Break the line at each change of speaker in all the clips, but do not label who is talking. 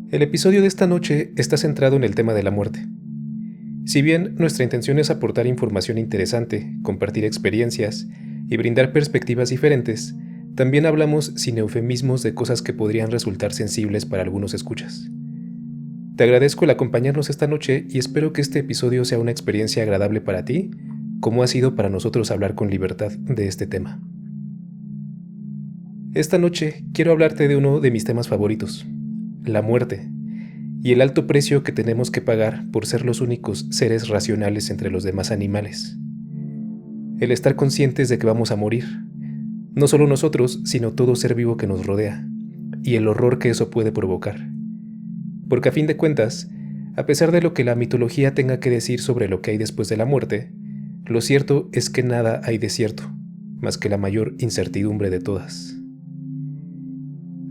El episodio de esta noche está centrado en el tema de la muerte. Si bien nuestra intención es aportar información interesante, compartir experiencias y brindar perspectivas diferentes, también hablamos sin eufemismos de cosas que podrían resultar sensibles para algunos escuchas. Te agradezco el acompañarnos esta noche y espero que este episodio sea una experiencia agradable para ti, como ha sido para nosotros hablar con libertad de este tema. Esta noche quiero hablarte de uno de mis temas favoritos, la muerte, y el alto precio que tenemos que pagar por ser los únicos seres racionales entre los demás animales. El estar conscientes de que vamos a morir, no solo nosotros, sino todo ser vivo que nos rodea, y el horror que eso puede provocar. Porque a fin de cuentas, a pesar de lo que la mitología tenga que decir sobre lo que hay después de la muerte, lo cierto es que nada hay de cierto, más que la mayor incertidumbre de todas.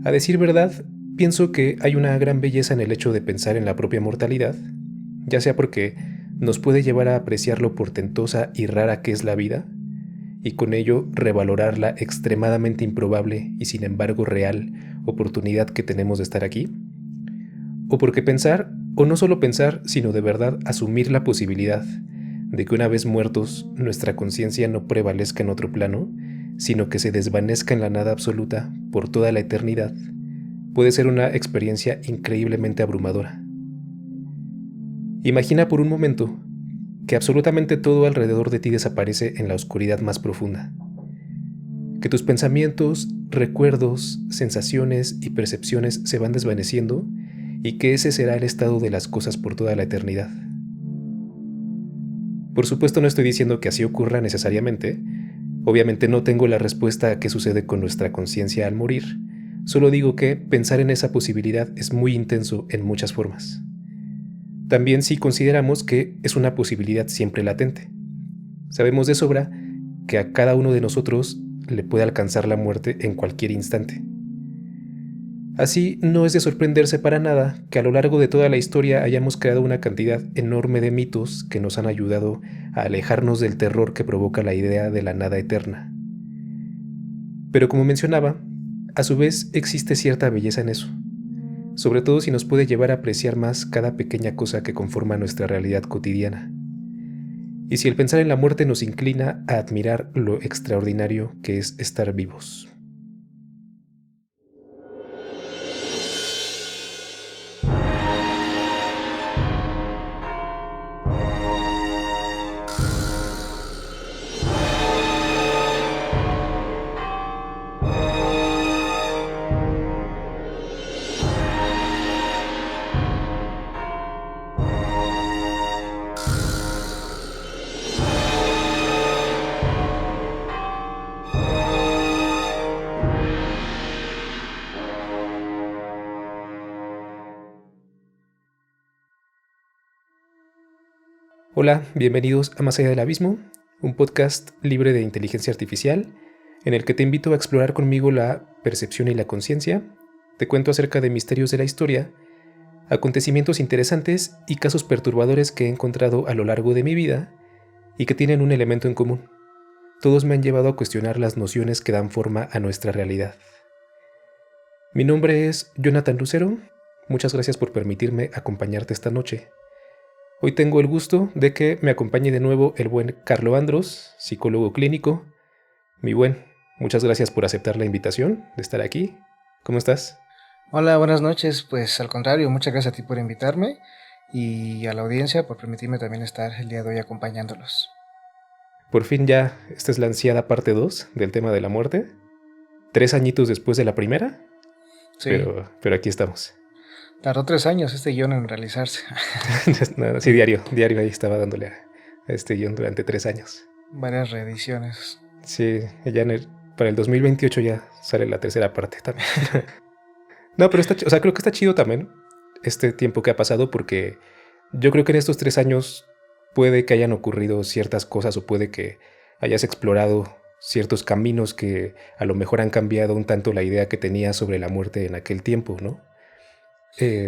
A decir verdad, pienso que hay una gran belleza en el hecho de pensar en la propia mortalidad, ya sea porque nos puede llevar a apreciar lo portentosa y rara que es la vida, y con ello revalorar la extremadamente improbable y sin embargo real oportunidad que tenemos de estar aquí, o porque pensar, o no solo pensar, sino de verdad asumir la posibilidad de que una vez muertos nuestra conciencia no prevalezca en otro plano, sino que se desvanezca en la nada absoluta por toda la eternidad, puede ser una experiencia increíblemente abrumadora. Imagina por un momento que absolutamente todo alrededor de ti desaparece en la oscuridad más profunda. Que tus pensamientos, recuerdos, sensaciones y percepciones se van desvaneciendo y que ese será el estado de las cosas por toda la eternidad. Por supuesto no estoy diciendo que así ocurra necesariamente. Obviamente no tengo la respuesta a qué sucede con nuestra conciencia al morir. Solo digo que pensar en esa posibilidad es muy intenso en muchas formas. También si consideramos que es una posibilidad siempre latente. Sabemos de sobra que a cada uno de nosotros le puede alcanzar la muerte en cualquier instante. Así, no es de sorprenderse para nada que a lo largo de toda la historia hayamos creado una cantidad enorme de mitos que nos han ayudado a alejarnos del terror que provoca la idea de la nada eterna. Pero como mencionaba, a su vez existe cierta belleza en eso, sobre todo si nos puede llevar a apreciar más cada pequeña cosa que conforma nuestra realidad cotidiana. Y si el pensar en la muerte nos inclina a admirar lo extraordinario que es estar vivos. Hola, bienvenidos a Más allá del abismo, un podcast libre de inteligencia artificial, en el que te invito a explorar conmigo la percepción y la conciencia. Te cuento acerca de misterios de la historia, acontecimientos interesantes y casos perturbadores que he encontrado a lo largo de mi vida y que tienen un elemento en común. Todos me han llevado a cuestionar las nociones que dan forma a nuestra realidad. Mi nombre es Jonathan Lucero. Muchas gracias por permitirme acompañarte esta noche. Hoy tengo el gusto de que me acompañe de nuevo el buen Carlo Andros, psicólogo clínico. Mi buen, muchas gracias por aceptar la invitación de estar aquí. ¿Cómo estás?
Hola, buenas noches. Pues al contrario, muchas gracias a ti por invitarme y a la audiencia por permitirme también estar el día de hoy acompañándolos.
Por fin ya, esta es la ansiada parte 2 del tema de la muerte. 3 añitos después de la primera,
Sí,
pero aquí estamos.
tardó 3 años este guión en realizarse.
No, sí, diario ahí estaba dándole a este guión durante 3 años.
Varias reediciones.
Sí, para el 2028 ya sale la tercera parte también. No, pero creo que está chido también este tiempo que ha pasado porque yo creo que en estos 3 años puede que hayan ocurrido ciertas cosas o puede que hayas explorado ciertos caminos que a lo mejor han cambiado un tanto la idea que tenías sobre la muerte en aquel tiempo, ¿no?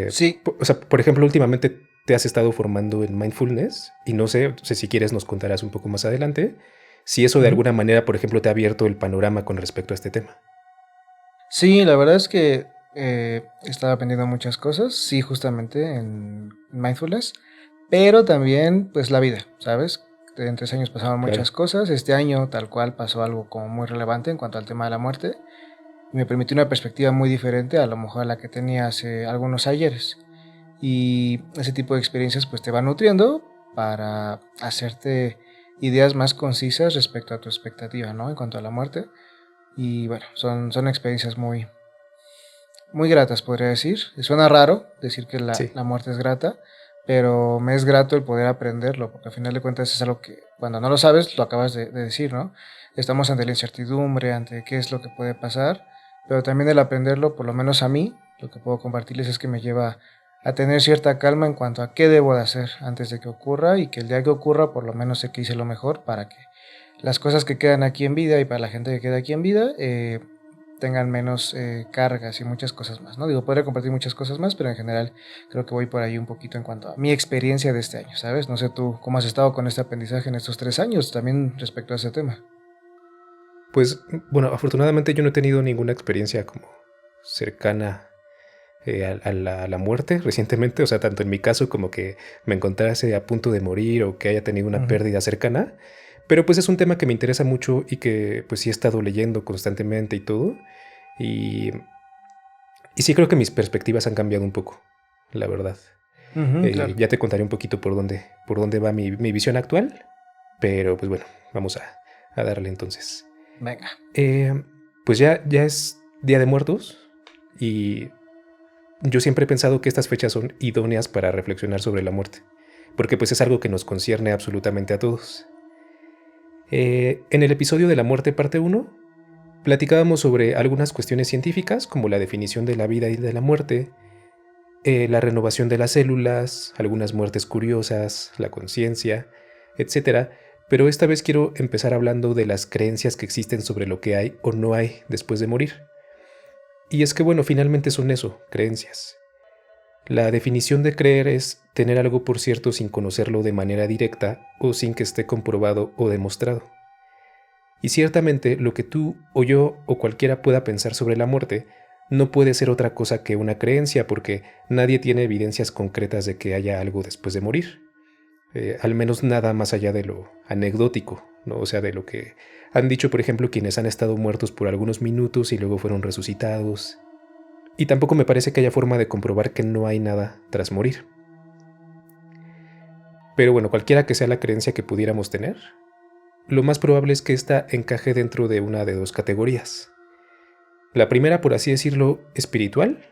Sí,
Por ejemplo, últimamente te has estado formando en mindfulness y no sé si quieres nos contarás un poco más adelante si eso de
ujú.
alguna manera, por ejemplo, te ha abierto el panorama con respecto a este tema.
Sí, la verdad es que estaba aprendiendo muchas cosas, sí, justamente en mindfulness, pero también pues la vida, ¿sabes? En 3 años pasaron muchas
Claro.
cosas, este año tal cual pasó algo como muy relevante en cuanto al tema de la muerte y me permitió una perspectiva muy diferente a lo mejor a la que tenía hace algunos ayeres. Y ese tipo de experiencias pues te van nutriendo para hacerte ideas más concisas respecto a tu expectativa, ¿no? En cuanto a la muerte. Y bueno, son experiencias muy gratas, podría decir. Suena raro decir que
Sí.
la muerte es grata, pero me es grato el poder aprenderlo, porque al final de cuentas es algo que cuando no lo sabes, lo acabas de decir, ¿no? Estamos ante la incertidumbre, ante qué es lo que puede pasar, pero también el aprenderlo, por lo menos a mí, lo que puedo compartirles es que me lleva a tener cierta calma en cuanto a qué debo de hacer antes de que ocurra y que el día que ocurra, por lo menos sé que hice lo mejor para que las cosas que quedan aquí en vida y para la gente que queda aquí en vida, tengan menos cargas y muchas cosas más, ¿no? Digo, podría compartir muchas cosas más, pero en general creo que voy por ahí un poquito en cuanto a mi experiencia de este año, ¿sabes? No sé tú cómo has estado con este aprendizaje en estos 3 años, también respecto a ese tema.
Pues bueno, afortunadamente yo no he tenido ninguna experiencia como cercana a la muerte recientemente, o sea, tanto en mi caso como que me encontrase a punto de morir o que haya tenido una
Ujú.
pérdida cercana, pero pues es un tema que me interesa mucho y que pues sí he estado leyendo constantemente y todo, y, y sí creo que mis perspectivas han cambiado un poco, la verdad.
Ujú, claro.
Ya te contaré un poquito por dónde va mi visión actual, pero pues bueno, vamos a darle entonces.
Venga.
Eh, pues ya es Día de Muertos y yo siempre he pensado que estas fechas son idóneas para reflexionar sobre la muerte, porque pues es algo que nos concierne absolutamente a todos. En el episodio de la muerte parte uno platicábamos sobre algunas cuestiones científicas como la definición de la vida y de la muerte, la renovación de las células, algunas muertes curiosas, la conciencia, etcétera. Pero esta vez quiero empezar hablando de las creencias que existen sobre lo que hay o no hay después de morir. Y es que bueno, finalmente son eso, creencias. La definición de creer es tener algo por cierto sin conocerlo de manera directa o sin que esté comprobado o demostrado. Y ciertamente lo que tú o yo o cualquiera pueda pensar sobre la muerte no puede ser otra cosa que una creencia porque nadie tiene evidencias concretas de que haya algo después de morir. Al menos nada más allá de lo anecdótico, ¿no? O sea, de lo que han dicho, por ejemplo, quienes han estado muertos por algunos minutos y luego fueron resucitados. Y tampoco me parece que haya forma de comprobar que no hay nada tras morir. Pero bueno, cualquiera que sea la creencia que pudiéramos tener, lo más probable es que ésta encaje dentro de una de dos categorías. La primera, por así decirlo, espiritual.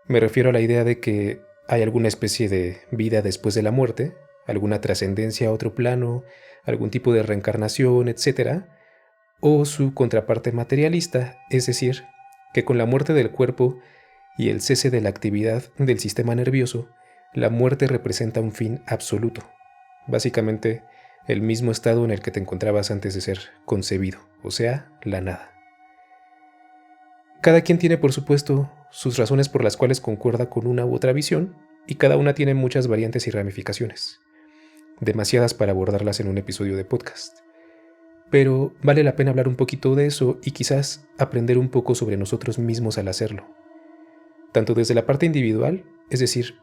Me refiero a la idea de que hay alguna especie de vida después de la muerte, alguna trascendencia a otro plano, algún tipo de reencarnación, etc. O su contraparte materialista, es decir, que con la muerte del cuerpo y el cese de la actividad del sistema nervioso, la muerte representa un fin absoluto. Básicamente, el mismo estado en el que te encontrabas antes de ser concebido, o sea, la nada. Cada quien tiene, por supuesto, sus razones por las cuales concuerda con una u otra visión, y cada una tiene muchas variantes y ramificaciones, demasiadas para abordarlas en un episodio de podcast. Pero vale la pena hablar un poquito de eso y quizás aprender un poco sobre nosotros mismos al hacerlo. Tanto desde la parte individual, es decir,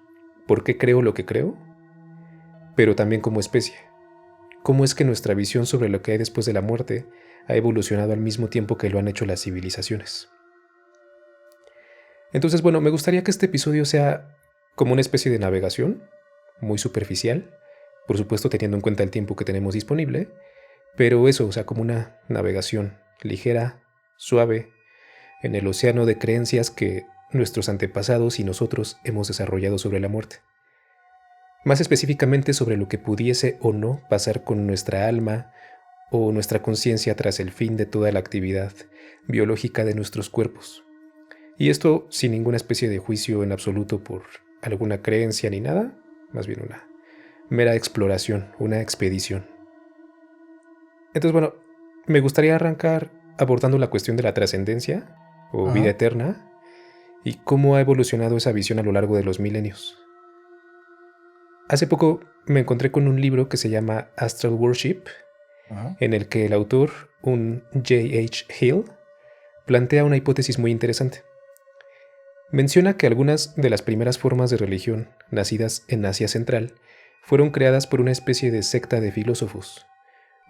por qué creo lo que creo, pero también como especie. Cómo es que nuestra visión sobre lo que hay después de la muerte ha evolucionado al mismo tiempo que lo han hecho las civilizaciones. Entonces, bueno, me gustaría que este episodio sea como una especie de navegación, muy superficial, por supuesto teniendo en cuenta el tiempo que tenemos disponible, pero eso, o sea, como una navegación ligera, suave, en el océano de creencias que nuestros antepasados y nosotros hemos desarrollado sobre la muerte. Más específicamente sobre lo que pudiese o no pasar con nuestra alma o nuestra conciencia tras el fin de toda la actividad biológica de nuestros cuerpos. Y esto sin ninguna especie de juicio en absoluto por alguna creencia ni nada, más bien una mera exploración, una expedición. Entonces, bueno, me gustaría arrancar abordando la cuestión de la trascendencia o vida
Ajá.
eterna y cómo ha evolucionado esa visión a lo largo de los milenios. Hace poco me encontré con un libro que se llama Astral Worship,
Ajá.
en el que el autor, un J.H. Hill, plantea una hipótesis muy interesante. Menciona que algunas de las primeras formas de religión nacidas en Asia Central fueron creadas por una especie de secta de filósofos,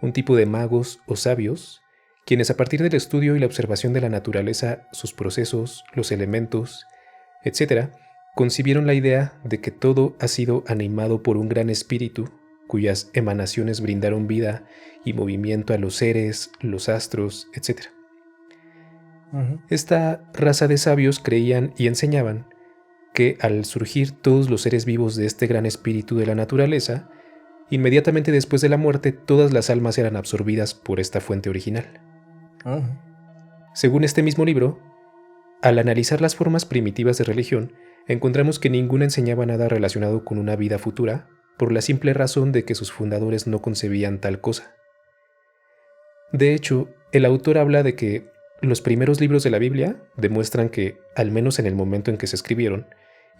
un tipo de magos o sabios, quienes a partir del estudio y la observación de la naturaleza, sus procesos, los elementos, etc., concibieron la idea de que todo ha sido animado por un gran espíritu, cuyas emanaciones brindaron vida y movimiento a los seres, los astros, etc. Esta raza de sabios creían y enseñaban que al surgir todos los seres vivos de este gran espíritu de la naturaleza, inmediatamente después de la muerte todas las almas eran absorbidas por esta fuente original. Según este mismo libro, al analizar las formas primitivas de religión, encontramos que ninguna enseñaba nada relacionado con una vida futura, por la simple razón de que sus fundadores no concebían tal cosa. De hecho, el autor habla de que los primeros libros de la Biblia demuestran que, al menos en el momento en que se escribieron,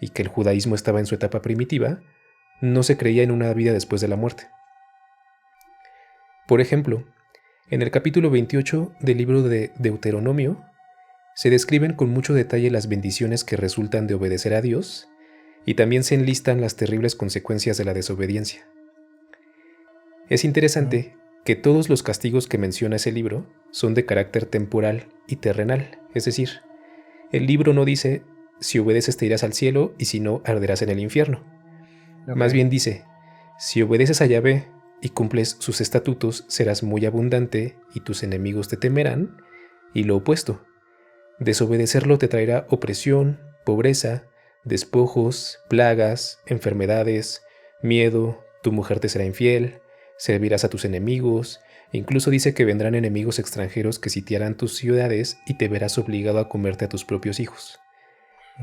y que el judaísmo estaba en su etapa primitiva, no se creía en una vida después de la muerte. Por ejemplo, en el capítulo 28 del libro de Deuteronomio, se describen con mucho detalle las bendiciones que resultan de obedecer a Dios, y también se enlistan las terribles consecuencias de la desobediencia. Es interesante que todos los castigos que menciona ese libro son de carácter temporal y terrenal, es decir, el libro no dice, si obedeces te irás al cielo y si no, arderás en el infierno. Más bien dice, si obedeces a Yahvé y cumples sus estatutos, serás muy abundante y tus enemigos te temerán, y lo opuesto, desobedecerlo te traerá opresión, pobreza, despojos, plagas, enfermedades, miedo, tu mujer te será infiel, servirás a tus enemigos, incluso dice que vendrán enemigos extranjeros que sitiarán tus ciudades y te verás obligado a comerte a tus propios hijos.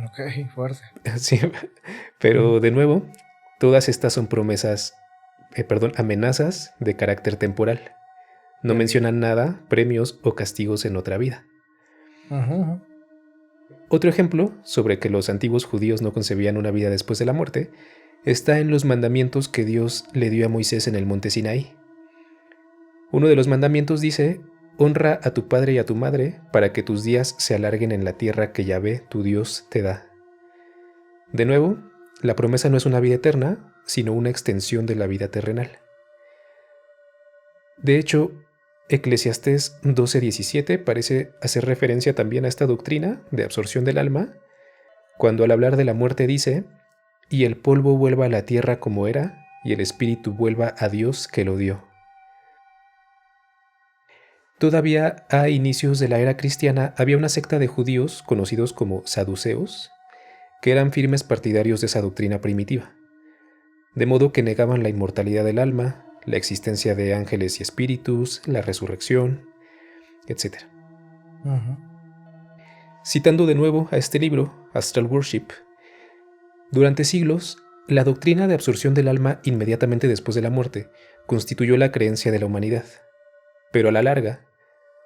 Ok, fuerte.
Sí, pero de nuevo, todas estas son amenazas de carácter temporal. No mencionan nada, premios o castigos en otra vida. Otro ejemplo sobre que los antiguos judíos no concebían una vida después de la muerte está en los mandamientos que Dios le dio a Moisés en el monte Sinaí. Uno de los mandamientos dice, honra a tu padre y a tu madre para que tus días se alarguen en la tierra que Yahvé, tu Dios, te da. De nuevo, la promesa no es una vida eterna, sino una extensión de la vida terrenal. De hecho, Eclesiastés 12:17 parece hacer referencia también a esta doctrina de absorción del alma, cuando al hablar de la muerte dice, y el polvo vuelva a la tierra como era, y el espíritu vuelva a Dios que lo dio. Todavía a inicios de la era cristiana había una secta de judíos conocidos como saduceos, que eran firmes partidarios de esa doctrina primitiva, de modo que negaban la inmortalidad del alma, la existencia de ángeles y espíritus, la resurrección, etc. Citando de nuevo a este libro, Astral Worship, durante siglos, la doctrina de absorción del alma inmediatamente después de la muerte constituyó la creencia de la humanidad, pero a la larga,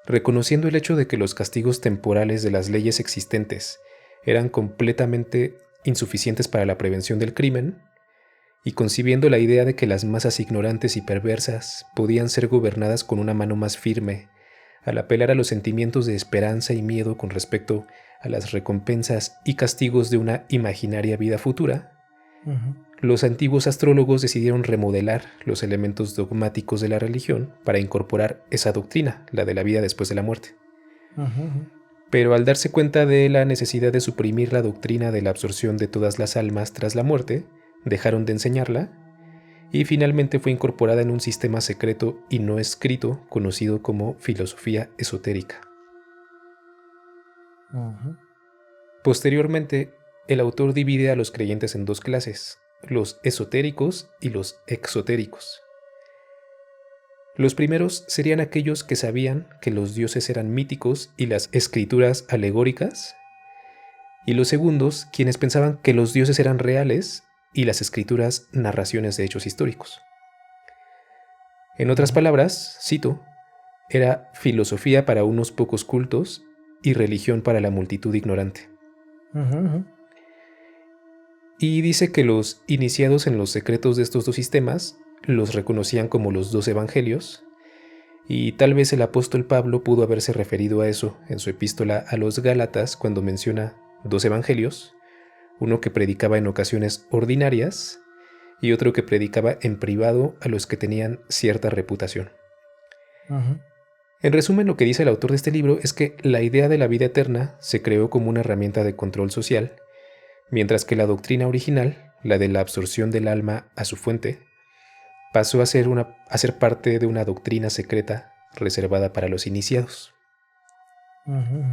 reconociendo el hecho de que los castigos temporales de las leyes existentes eran completamente insuficientes para la prevención del crimen, y concibiendo la idea de que las masas ignorantes y perversas podían ser gobernadas con una mano más firme, al apelar a los sentimientos de esperanza y miedo con respecto a las recompensas y castigos de una imaginaria vida futura, los antiguos astrólogos decidieron remodelar los elementos dogmáticos de la religión para incorporar esa doctrina, la de la vida después de la muerte. Pero al darse cuenta de la necesidad de suprimir la doctrina de la absorción de todas las almas tras la muerte, dejaron de enseñarla y finalmente fue incorporada en un sistema secreto y no escrito conocido como filosofía esotérica. Posteriormente, el autor divide a los creyentes en dos clases, los esotéricos y los exotéricos. Los primeros serían aquellos que sabían que los dioses eran míticos y las escrituras alegóricas, y los segundos quienes pensaban que los dioses eran reales y las escrituras narraciones de hechos históricos. En otras palabras, cito, era filosofía para unos pocos cultos y religión para la multitud ignorante. Y dice que los iniciados en los secretos de estos dos sistemas los reconocían como los dos evangelios, y tal vez el apóstol Pablo pudo haberse referido a eso en su epístola a los Gálatas cuando menciona dos evangelios, uno que predicaba en ocasiones ordinarias y otro que predicaba en privado a los que tenían cierta reputación.
Ujú.
En resumen, lo que dice el autor de este libro es que la idea de la vida eterna se creó como una herramienta de control social, mientras que la doctrina original, la de la absorción del alma a su fuente, pasó a ser parte de una doctrina secreta reservada para los iniciados.
Ujú.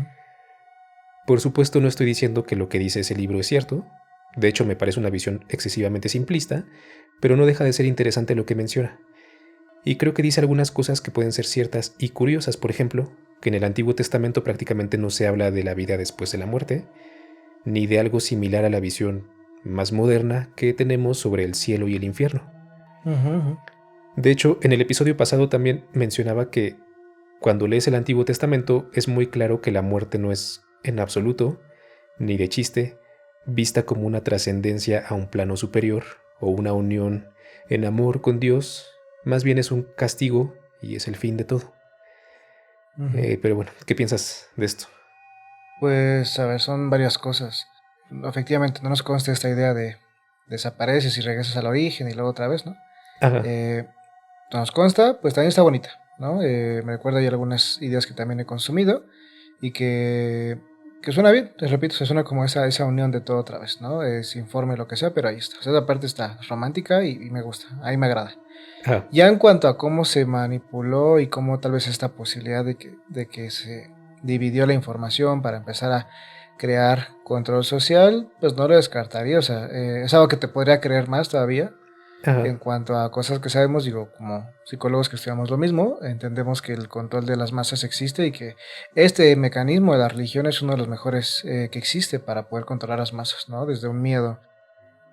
Por supuesto, no estoy diciendo que lo que dice ese libro es cierto. De hecho, me parece una visión excesivamente simplista, pero no deja de ser interesante lo que menciona. Y creo que dice algunas cosas que pueden ser ciertas y curiosas. Por ejemplo, que en el Antiguo Testamento prácticamente no se habla de la vida después de la muerte, ni de algo similar a la visión más moderna que tenemos sobre el cielo y el infierno.
Ujú.
De hecho, en el episodio pasado también mencionaba que cuando lees el Antiguo Testamento es muy claro que la muerte no es, en absoluto, ni de chiste, vista como una trascendencia a un plano superior o una unión en amor con Dios, más bien es un castigo y es el fin de todo.
Ujú.
Pero bueno, ¿qué piensas de esto?
Pues, a ver, son varias cosas. Efectivamente, no nos consta esta idea de desapareces y regresas al origen y luego otra vez, ¿no?
Ajá,
Eh, no nos consta, pues también está bonita, ¿no? Me recuerda ya algunas ideas que también he consumido y que suena bien, te repito, se suena como esa unión de todo otra vez, ¿no? Es informe, lo que sea, pero ahí está. O sea, esa parte está romántica y me gusta, ahí me agrada.
ajá,
Ya en cuanto a cómo se manipuló y cómo tal vez esta posibilidad de que se dividió la información para empezar a crear control social, pues no lo descartaría. O sea, es algo que te podría creer más todavía. En
ajá.
cuanto a cosas que sabemos, digo, como psicólogos que estudiamos lo mismo, entendemos que el control de las masas existe y que este mecanismo de la religión es uno de los mejores que existe para poder controlar las masas, ¿no? Desde un miedo.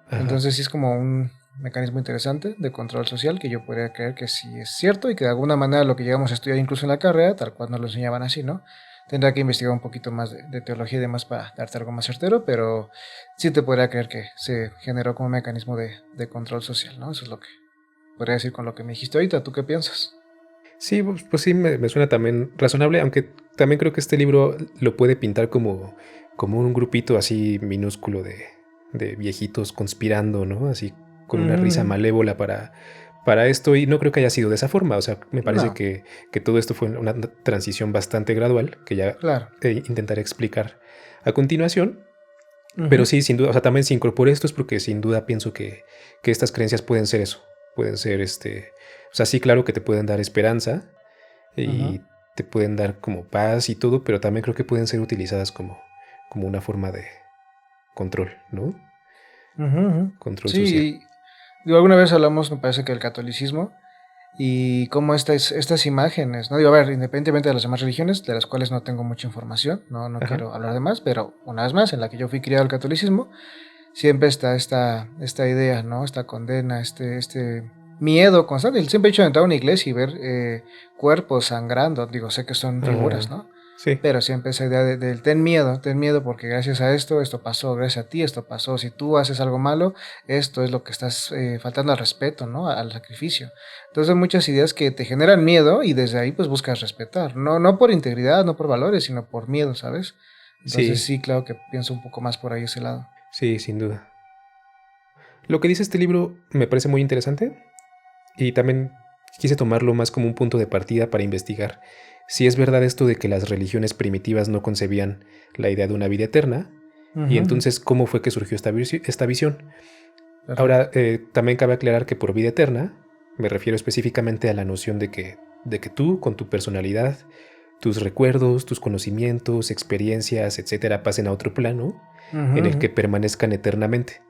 Ajá.
Entonces sí es como un mecanismo interesante de control social que yo podría creer que sí es cierto y que de alguna manera lo que llegamos a estudiar incluso en la carrera, tal cual nos lo enseñaban así, ¿no? Tendrá que investigar un poquito más de teología y demás para darte algo más certero, pero sí te podría creer que se generó como un mecanismo de control social, ¿no? Eso es lo que podría decir con lo que me dijiste ahorita. ¿Tú qué piensas?
Sí, pues sí, me suena también razonable, aunque también creo que este libro lo puede pintar como un grupito así minúsculo de viejitos conspirando, ¿no? Así con una risa
Ujú.
malévola para esto, y no creo que haya sido de esa forma. O sea, me parece
No,
que todo esto fue una transición bastante gradual, que ya
claro.
intentaré explicar a continuación. Pero
Ujú.
sí, sin duda, o sea, también si incorporé esto es porque sin duda pienso que estas creencias pueden ser eso, pueden ser o sea, sí, claro que te pueden dar esperanza
Ujú.
y te pueden dar como paz y todo, pero también creo que pueden ser utilizadas como una forma de control, ¿no?
Ujú. Ujú.
Control social.
Sí, digo, alguna vez hablamos, me parece que el catolicismo y cómo estas imágenes, ¿no? Digo, a ver, independientemente de las demás religiones, de las cuales no tengo mucha información, no
Ajá,
quiero hablar de más, pero una vez más, en la que yo fui criado al catolicismo, siempre está esta idea, ¿no? Esta condena, este miedo constante. El simple hecho de entrar a una iglesia y ver cuerpos sangrando, digo, sé que son figuras,
ajá,
¿no?
sí,
Pero siempre esa idea del ten miedo porque gracias a esto pasó, gracias a ti esto pasó, si tú haces algo malo, esto es lo que estás faltando al respeto, ¿no? Al sacrificio. Entonces hay muchas ideas que te generan miedo y desde ahí pues buscas respetar, no por integridad, no por valores, sino por miedo, ¿sabes? Entonces
sí,
sí, claro que pienso un poco más por ahí ese lado.
sí, sin duda. Lo que dice este libro me parece muy interesante y también quise tomarlo más como un punto de partida para investigar si es verdad esto de que las religiones primitivas no concebían la idea de una vida eterna y
Ujú. Ujú.
entonces cómo fue que surgió esta visión. Ahora,
Perfecto.
también cabe aclarar que por vida eterna me refiero específicamente a la noción de que tú, con tu personalidad, tus recuerdos, tus conocimientos, experiencias, etcétera, pasen a otro plano
Ujú.
en el
Ujú.
que permanezcan eternamente.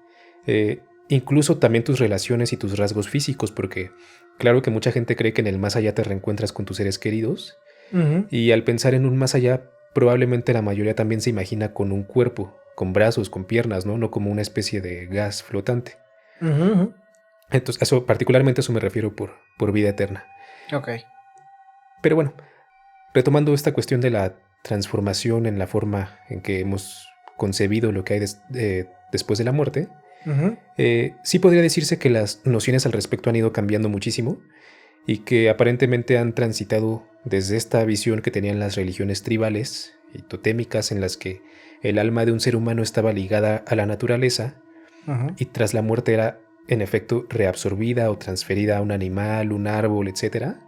Incluso también tus relaciones y tus rasgos físicos, porque claro que mucha gente cree que en el más allá te reencuentras con tus seres queridos,
Ujú.
y al pensar en un más allá, probablemente la mayoría también se imagina con un cuerpo, con brazos, con piernas, ¿no? No como una especie de gas flotante.
Ujú. Ujú.
Entonces, particularmente eso me refiero por vida eterna.
Ok.
Pero bueno, retomando esta cuestión de la transformación en la forma en que hemos concebido lo que hay después de la muerte,
Ujú.
sí podría decirse que las nociones al respecto han ido cambiando muchísimo y que aparentemente han transitado desde esta visión que tenían las religiones tribales y totémicas en las que el alma de un ser humano estaba ligada a la naturaleza
Ujú,
y tras la muerte era en efecto reabsorbida o transferida a un animal, un árbol, etcétera,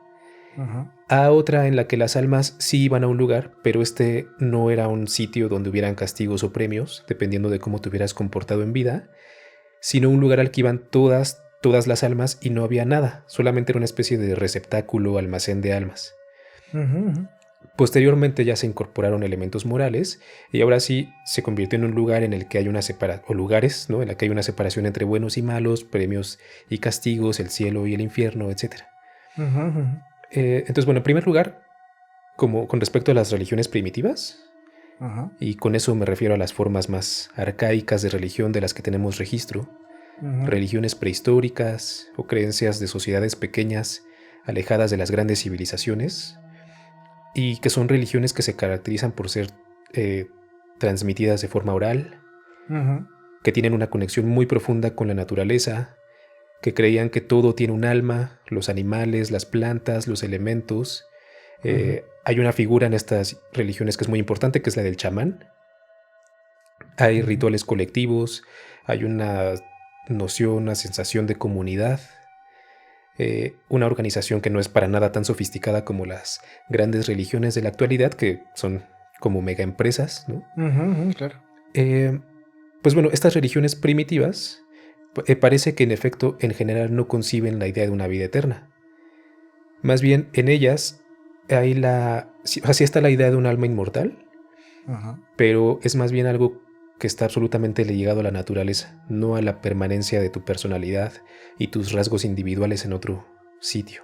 ujú,
a otra en la que las almas sí iban a un lugar, pero este no era un sitio donde hubieran castigos o premios, dependiendo de cómo te hubieras comportado en vida, sino un lugar al que iban todas las almas y no había nada, solamente era una especie de receptáculo, almacén de almas.
ujú, ujú.
Posteriormente ya se incorporaron elementos morales y ahora sí se convirtió en un lugar en el que hay una separación, o lugares, ¿no? En la que hay una separación entre buenos y malos, premios y castigos, el cielo y el infierno, etc.
Ujú, ujú.
Entonces, bueno, en primer lugar, como con respecto a las religiones primitivas,
Ajá,
y con eso me refiero a las formas más arcaicas de religión de las que tenemos registro,
ujú,
religiones prehistóricas o creencias de sociedades pequeñas alejadas de las grandes civilizaciones, y que son religiones que se caracterizan por ser eh, transmitidas de forma oral,
ujú,
que tienen una conexión muy profunda con la naturaleza, que creían que todo tiene un alma, los animales, las plantas, los elementos.
ujú,
Hay una figura en estas religiones que es muy importante, que es la del chamán. Hay
ujú.
rituales colectivos, hay una noción, una sensación de comunidad, una organización que no es para nada tan sofisticada como las grandes religiones de la actualidad, que son como mega empresas, ¿no?
Ujú, ujú, claro.
Eh, pues bueno, estas religiones primitivas parece que en efecto en general no conciben la idea de una vida eterna. Más bien en ellas hay o sea, sí está la idea de un alma inmortal,
Ajá.
pero es más bien algo que está absolutamente ligado a la naturaleza, no a la permanencia de tu personalidad y tus rasgos individuales en otro sitio.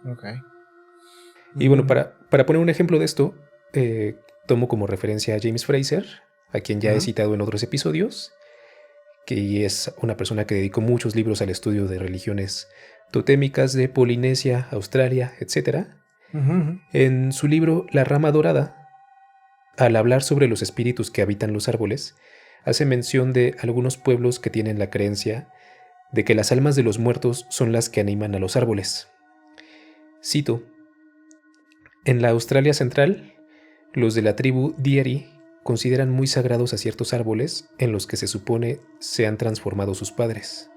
Ok.
Y bueno,
Ujú,
para poner un ejemplo de esto, tomo como referencia a James Fraser, a quien ya he
ujú,
citado en otros episodios, que es una persona que dedicó muchos libros al estudio de religiones totémicas de Polinesia, Australia, etc.
ujú, ujú.
En su libro La rama dorada, al hablar sobre los espíritus que habitan los árboles, hace mención de algunos pueblos que tienen la creencia de que las almas de los muertos son las que animan a los árboles. Cito: en la Australia central, los de la tribu Dieri consideran muy sagrados a ciertos árboles en los que se supone se han transformado sus padres.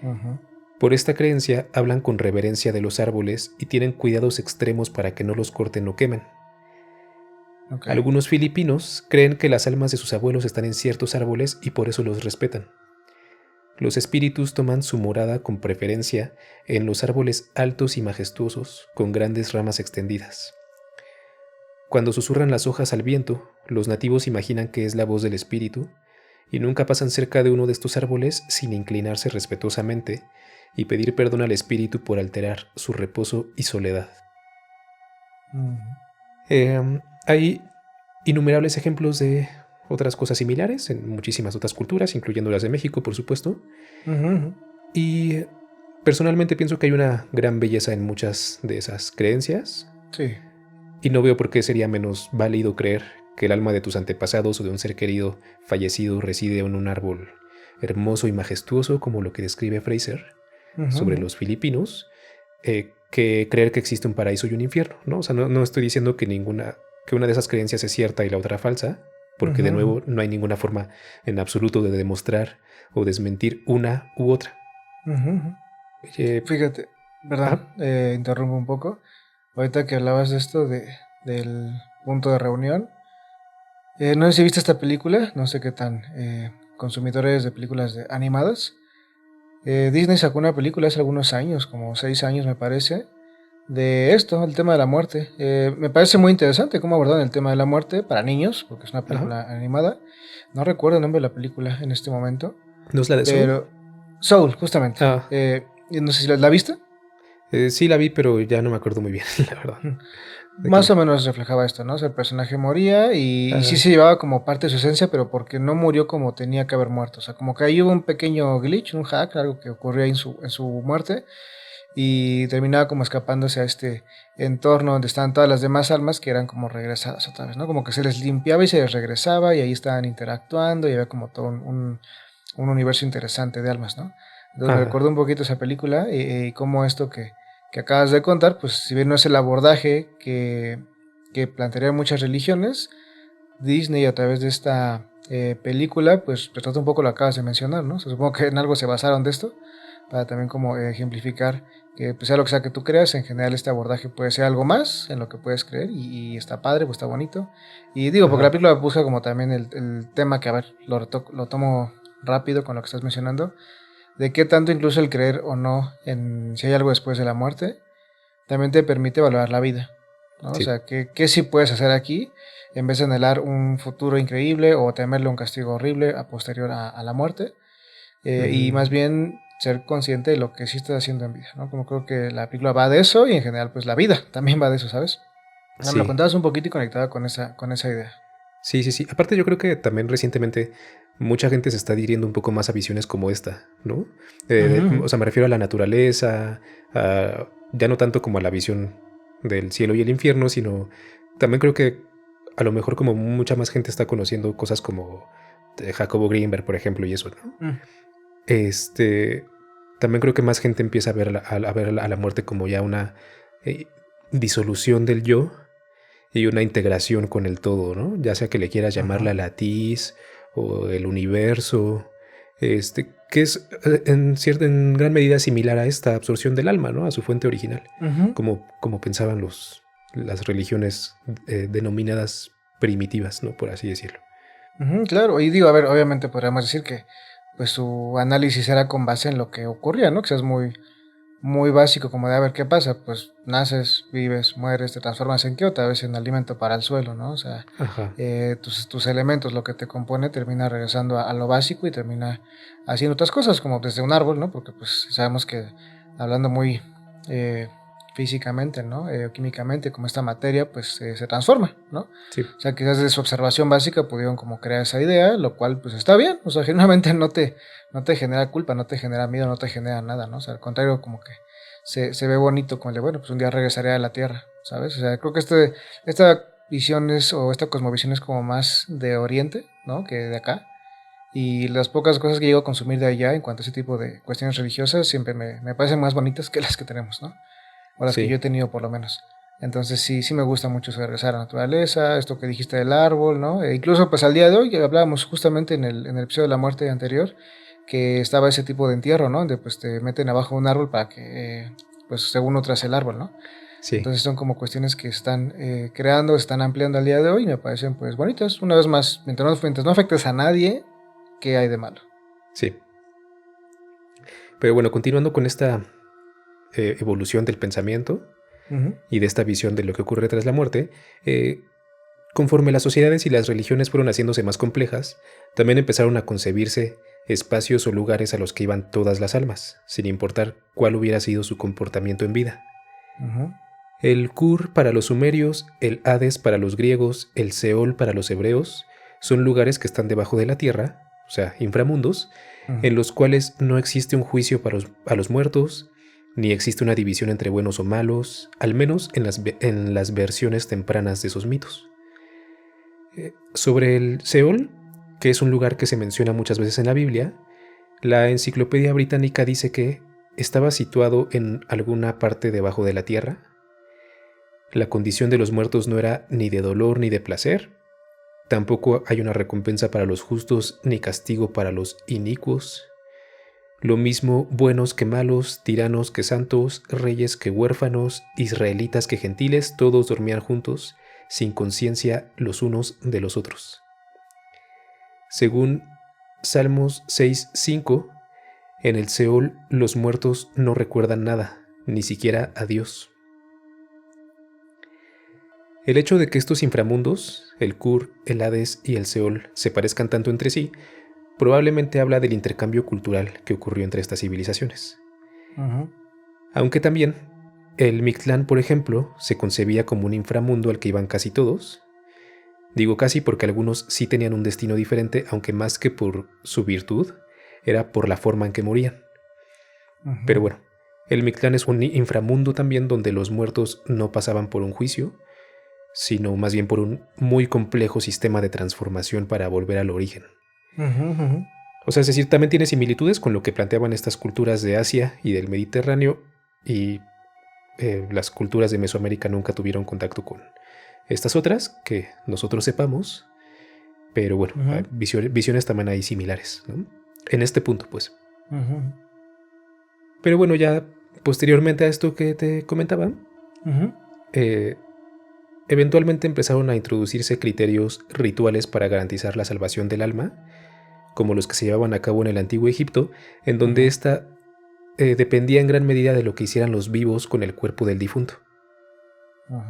Ujú.
Por esta creencia hablan con reverencia de los árboles y tienen cuidados extremos para que no los corten o quemen.
Ok.
Algunos filipinos creen que las almas de sus abuelos están en ciertos árboles y por eso los respetan. Los espíritus toman su morada con preferencia en los árboles altos y majestuosos, con grandes ramas extendidas. Cuando susurran las hojas al viento, los nativos imaginan que es la voz del espíritu y nunca pasan cerca de uno de estos árboles sin inclinarse respetuosamente y pedir perdón al espíritu por alterar su reposo y soledad.
Ujú,
Hay innumerables ejemplos de otras cosas similares en muchísimas otras culturas, incluyendo las de México, por supuesto,
ujú, ujú.
y personalmente pienso que hay una gran belleza en muchas de esas creencias,
Sí.
y no veo por qué sería menos válido creer que el alma de tus antepasados o de un ser querido fallecido reside en un árbol hermoso y majestuoso, como lo que describe Fraser
Ujú,
sobre
ujú,
los filipinos, que creer que existe un paraíso y un infierno, ¿no? O sea, no estoy diciendo que una de esas creencias es cierta y la otra falsa, porque
ujú,
de
ujú,
nuevo no hay ninguna forma en absoluto de demostrar o desmentir una u otra.
ujú, ujú.
Eh,
Fíjate, perdón,
ah,
interrumpo un poco. Ahorita que hablabas de esto del punto de reunión, no sé si viste esta película, no sé qué tan consumidores de películas animadas. Disney sacó una película hace algunos años, como 6 años me parece, de esto, el tema de la muerte. Me parece muy interesante cómo abordan el tema de la muerte para niños, porque es una
ajá.
película animada. No recuerdo el nombre de la película en este momento,
¿No es la de Soul?
pero Soul, justamente.
Ah,
Y no sé si la viste.
sí la vi, pero ya no me acuerdo muy bien, la verdad.
Ujú.
¿De qué
Más o
va?
menos reflejaba esto, ¿no? O sea, el personaje moría y sí
Ajá,
se llevaba como parte de su esencia, pero porque no murió como tenía que haber muerto. O sea, como que ahí hubo un pequeño glitch, un hack, algo que ocurrió ahí en su muerte y terminaba como escapándose a este entorno donde estaban todas las demás almas que eran como regresadas otra vez, ¿no? Como que se les limpiaba y se les regresaba y ahí estaban interactuando y había como todo un universo interesante de almas, ¿no? Entonces me
ajá,
recordó un poquito esa película y cómo esto que acabas de contar, pues si bien no es el abordaje que plantearían muchas religiones, Disney a través de esta película, pues retrata un poco lo que acabas de mencionar, ¿no? O sea, supongo que en algo se basaron de esto, para también como ejemplificar que pues, sea lo que sea que tú creas, en general este abordaje puede ser algo más en lo que puedes creer y está padre, pues está bonito. Y digo, porque la
Ajá.
película busca como también el tema que, a ver, lo tomo rápido con lo que estás mencionando, de qué tanto incluso el creer o no en si hay algo después de la muerte, también te permite valorar la vida, ¿no? O
Sí.
sea, ¿qué sí puedes hacer aquí en vez de anhelar un futuro increíble o temerle un castigo horrible a posterior a la muerte? Y más
Mm,
bien ser consciente de lo que sí estás haciendo en vida, ¿no? Como creo que la película va de eso y en general pues la vida también va de eso, ¿sabes? O sea, me lo
sí.
contabas un poquito y conectaba con esa idea.
Sí, sí, sí. Aparte yo creo que también recientemente mucha gente se está adhiriendo un poco más a visiones como esta, ¿no?
Ujú, ujú.
O sea, me refiero a la naturaleza, ya no tanto como a la visión del cielo y el infierno, sino también creo que a lo mejor como mucha más gente está conociendo cosas como Jacobo Greenberg, por ejemplo, y eso, ¿no?
Mm,
Este, también creo que más gente empieza a ver a la muerte como ya una eh, disolución del yo y una integración con el todo, ¿no? Ya sea que le quieras llamar
ujú,
la latiz o el universo, que es en gran medida similar a esta absorción del alma, ¿no? A su fuente original,
ujú,
como pensaban las religiones denominadas primitivas, ¿no? Por así decirlo.
ujú, claro, y digo, a ver, obviamente podríamos decir que pues su análisis era con base en lo que ocurría, ¿no? Que es muy básico, como de a ver qué pasa, pues naces, vives, mueres, te transformas en qué, otra vez en alimento para el suelo, ¿no? O sea,
Ajá,
tus elementos, lo que te compone, termina regresando a lo básico y termina haciendo otras cosas, como desde un árbol, ¿no? Porque pues sabemos que hablando muy eh, físicamente, ¿no? Químicamente, como esta materia, pues se transforma, ¿no?
sí,
O sea, quizás de su observación básica pudieron como crear esa idea, lo cual pues está bien, o sea, genuinamente no te genera culpa, no te genera miedo, no te genera nada, ¿no? O sea, al contrario, como que se ve bonito, como de, bueno, pues un día regresaré a la Tierra, ¿sabes? O sea, creo que esta visión es, o esta cosmovisión es como más de Oriente, ¿no? Que de acá. Y las pocas cosas que llego a consumir de allá en cuanto a ese tipo de cuestiones religiosas siempre me parecen más bonitas que las que tenemos, ¿no? O las que yo
sí.
he tenido por lo menos. Entonces sí me gusta mucho eso de regresar a la naturaleza, esto que dijiste del árbol, ¿no? E incluso pues al día de hoy, que hablábamos justamente en el episodio de la muerte anterior, que estaba ese tipo de entierro, ¿no? Donde pues te meten abajo de un árbol para que, pues según otras el árbol, ¿no?
Sí,
Entonces son como cuestiones que están creando, están ampliando al día de hoy y me parecen pues bonitas. Una vez más, mientras no afectes a nadie, ¿qué hay de malo?
sí. Pero bueno, continuando con esta evolución del pensamiento
Ujú,
y de esta visión de lo que ocurre tras la muerte, eh, conforme las sociedades y las religiones fueron haciéndose más complejas, también empezaron a concebirse espacios o lugares a los que iban todas las almas, sin importar cuál hubiera sido su comportamiento en vida.
ujú,
El Kur para los sumerios, el Hades para los griegos, el Seol para los hebreos, son lugares que están debajo de la tierra, o sea, inframundos,
ujú,
en los cuales no existe un juicio a los muertos, ni existe una división entre buenos o malos, al menos en las versiones tempranas de esos mitos. Sobre el Seol, que es un lugar que se menciona muchas veces en la Biblia, la enciclopedia británica dice que estaba situado en alguna parte debajo de la tierra. La condición de los muertos no era ni de dolor ni de placer. Tampoco hay una recompensa para los justos ni castigo para los inicuos. Lo mismo buenos que malos, tiranos que santos, reyes que huérfanos, israelitas que gentiles, todos dormían juntos, sin conciencia los unos de los otros. Según Salmos 6:5, en el Seol los muertos no recuerdan nada, ni siquiera a Dios. El hecho de que estos inframundos, el Kur, el Hades y el Seol, se parezcan tanto entre sí, probablemente habla del intercambio cultural que ocurrió entre estas civilizaciones.
ujú,
Aunque también, el Mictlán, por ejemplo, se concebía como un inframundo al que iban casi todos. Digo casi porque algunos sí tenían un destino diferente, aunque más que por su virtud, era por la forma en que morían. Pero
ujú.
bueno, el Mictlán es un inframundo también donde los muertos no pasaban por un juicio, sino más bien por un muy complejo sistema de transformación para volver al origen.
Ujú, ujú.
O sea, es decir, también tiene similitudes con lo que planteaban estas culturas de Asia y del Mediterráneo, y las culturas de Mesoamérica nunca tuvieron contacto con estas otras, que nosotros sepamos, Pero bueno,
Ujú.
visiones también hay similares, ¿no? En este punto, pues.
Ujú.
Pero bueno, ya posteriormente a esto que te comentaba,
Ujú.
eh, eventualmente empezaron a introducirse criterios rituales para garantizar la salvación del alma, como los que se llevaban a cabo en el antiguo Egipto, en donde
Ujú.
ésta dependía en gran medida de lo que hicieran los vivos con el cuerpo del difunto.
Ujú.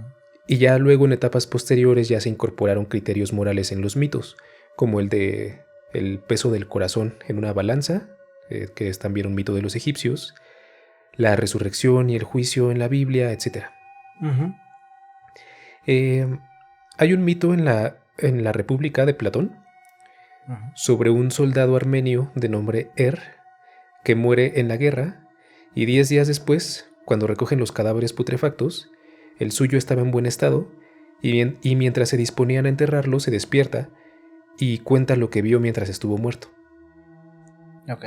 Y ya luego en etapas posteriores ya se incorporaron criterios morales en los mitos, como el de el peso del corazón en una balanza, que es también un mito de los egipcios, la resurrección y el juicio en la Biblia, etc.
Ujú.
Eh, Hay un mito en la República de Platón
Ujú.
sobre un soldado armenio de nombre que muere en la guerra y 10 días después, cuando recogen los cadáveres putrefactos, el suyo estaba en buen estado y mientras se disponían a enterrarlo se despierta y cuenta lo que vio mientras estuvo muerto.
Ok.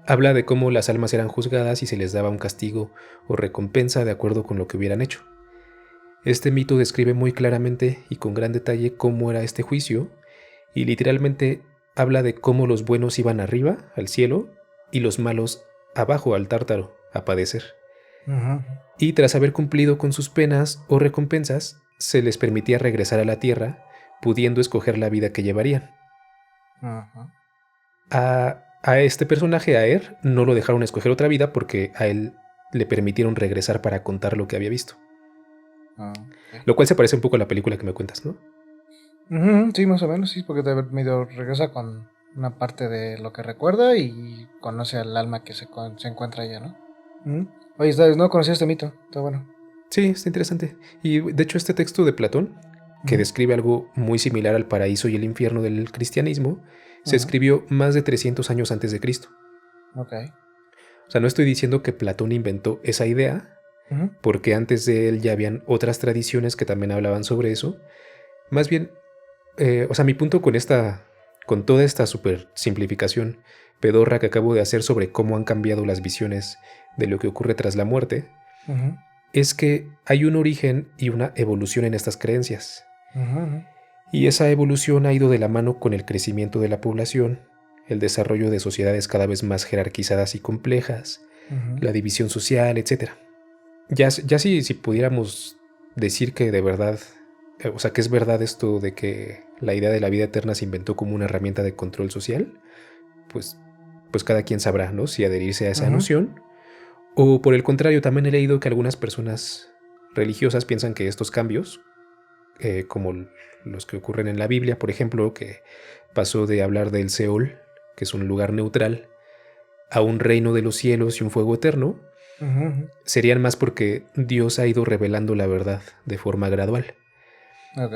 Habla de cómo las almas eran juzgadas y se les daba un castigo o recompensa de acuerdo con lo que hubieran hecho. Este mito describe muy claramente y con gran detalle cómo era este juicio y literalmente habla de cómo los buenos iban arriba, al cielo, y los malos abajo, al tártaro, a padecer.
Ujú.
Y tras haber cumplido con sus penas o recompensas, se les permitía regresar a la tierra, pudiendo escoger la vida que llevarían.
Ujú.
A este personaje, a Er, no lo dejaron escoger otra vida porque a él le permitieron regresar para contar lo que había visto.
Ok.
Lo cual se parece un poco a la película que me cuentas, ¿no?
Ujú. Sí, más o menos, sí, porque medio regresa con una parte de lo que recuerda y conoce al alma que se encuentra allá, ¿no? Ujú. Oye, no conocía este mito, está bueno.
Sí, está interesante. Y de hecho este texto de Platón, que
Ujú.
describe algo muy similar al paraíso y el infierno del cristianismo, se
Ujú.
escribió más de 300 años antes de Cristo.
Ok.
O sea, no estoy diciendo que Platón inventó esa idea,
Ujú.
porque antes de él ya habían otras tradiciones que también hablaban sobre eso. Más bien, o sea, mi punto con toda esta super simplificación pedorra que acabo de hacer sobre cómo han cambiado las visiones de lo que ocurre tras la muerte,
Ujú.
es que hay un origen y una evolución en estas creencias.
Ujú.
Y esa evolución ha ido de la mano con el crecimiento de la población, el desarrollo de sociedades cada vez más jerarquizadas y complejas,
Ujú.
la división social, etc. Ya si pudiéramos decir que de verdad, o sea, que es verdad esto de que la idea de la vida eterna se inventó como una herramienta de control social, pues, pues cada quien sabrá, ¿no? Si adherirse a esa
Ujú.
noción, o por el contrario, también he leído que algunas personas religiosas piensan que estos cambios, como los que ocurren en la Biblia, por ejemplo, que pasó de hablar del Seol, que es un lugar neutral, a un reino de los cielos y un fuego eterno,
Ujú.
serían más porque Dios ha ido revelando la verdad de forma gradual.
Ok.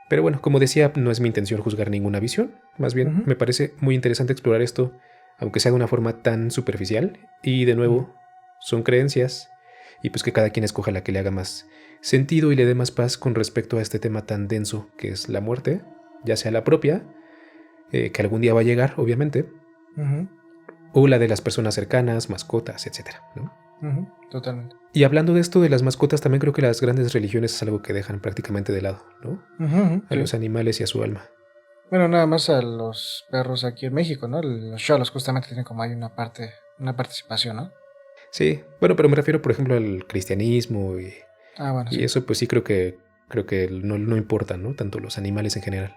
Pero bueno, como decía, no es mi intención juzgar ninguna visión, más bien
Ujú.
me parece muy interesante explorar esto, aunque sea de una forma tan superficial, y de
Ujú.
nuevo, son creencias, y pues que cada quien escoja la que le haga más sentido y le dé más paz con respecto a este tema tan denso que es la muerte, ya sea la propia, que algún día va a llegar, obviamente,
Ujú.
o la de las personas cercanas, mascotas, etcétera, ¿no?
Ujú. Totalmente.
Y hablando de esto de las mascotas, también creo que las grandes religiones es algo que dejan prácticamente de lado, ¿no?
Ujú. Ujú.
A
Sí.
los animales y a su alma.
Bueno, nada más a los perros aquí en México, ¿no? Los cholos justamente tienen como hay una participación, ¿no?
Sí, bueno, pero me refiero, por ejemplo, al cristianismo
Ah, bueno,
y
sí.
eso, pues sí creo que no importa, ¿no? Tanto los animales en general.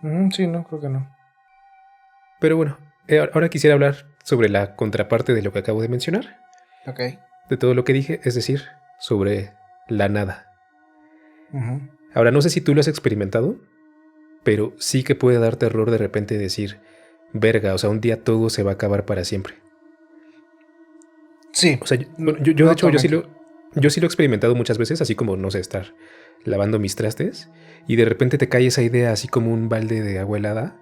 Ujú. Sí, no, creo que no.
Pero bueno, ahora quisiera hablar sobre la contraparte de lo que acabo de mencionar,
Ok.
de todo lo que dije, es decir, sobre la nada.
Ujú.
Ahora, no sé si tú lo has experimentado, pero sí que puede dar terror de repente decir, verga, o sea, un día todo se va a acabar para siempre.
Sí,
O sea, bueno, yo de
no te
hecho,
voy a mentir.
yo sí lo he experimentado muchas veces, así como, no sé, estar lavando mis trastes y de repente te cae esa idea así como un balde de agua helada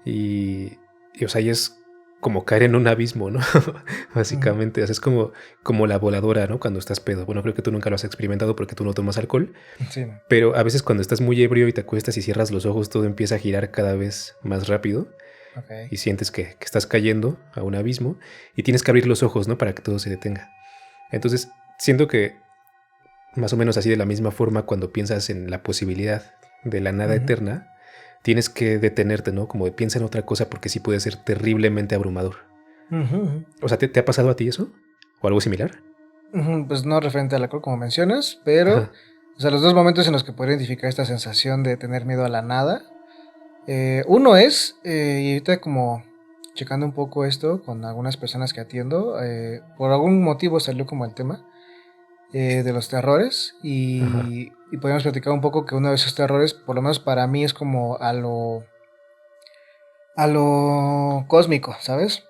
o sea, y es como caer en un abismo, ¿no?
Ujú.
Básicamente, o sea, es como la voladora, ¿no? Cuando estás pedo. Bueno, creo que tú nunca lo has experimentado porque tú no tomas alcohol,
Sí, no.
pero a veces cuando estás muy ebrio y te acuestas y cierras los ojos, todo empieza a girar cada vez más rápido
Ok.
y sientes que estás cayendo a un abismo y tienes que abrir los ojos, ¿no? Para que todo se detenga. Entonces, siento que más o menos así de la misma forma cuando piensas en la posibilidad de la nada
Ujú.
eterna, tienes que detenerte, ¿no? Como de piensa en otra cosa porque sí puede ser terriblemente abrumador. O sea, ¿te ha pasado a ti eso? ¿O algo similar?
Pues no referente al alcohol como mencionas, pero,
Ajá.
o sea, los dos momentos en los que podría identificar esta sensación de tener miedo a la nada. Uno es, y ahorita como checando un poco esto con algunas personas que atiendo, por algún motivo salió como el tema de los terrores
Ajá.
y podemos platicar un poco que uno de esos terrores, por lo menos para mí, es como a lo cósmico, ¿sabes?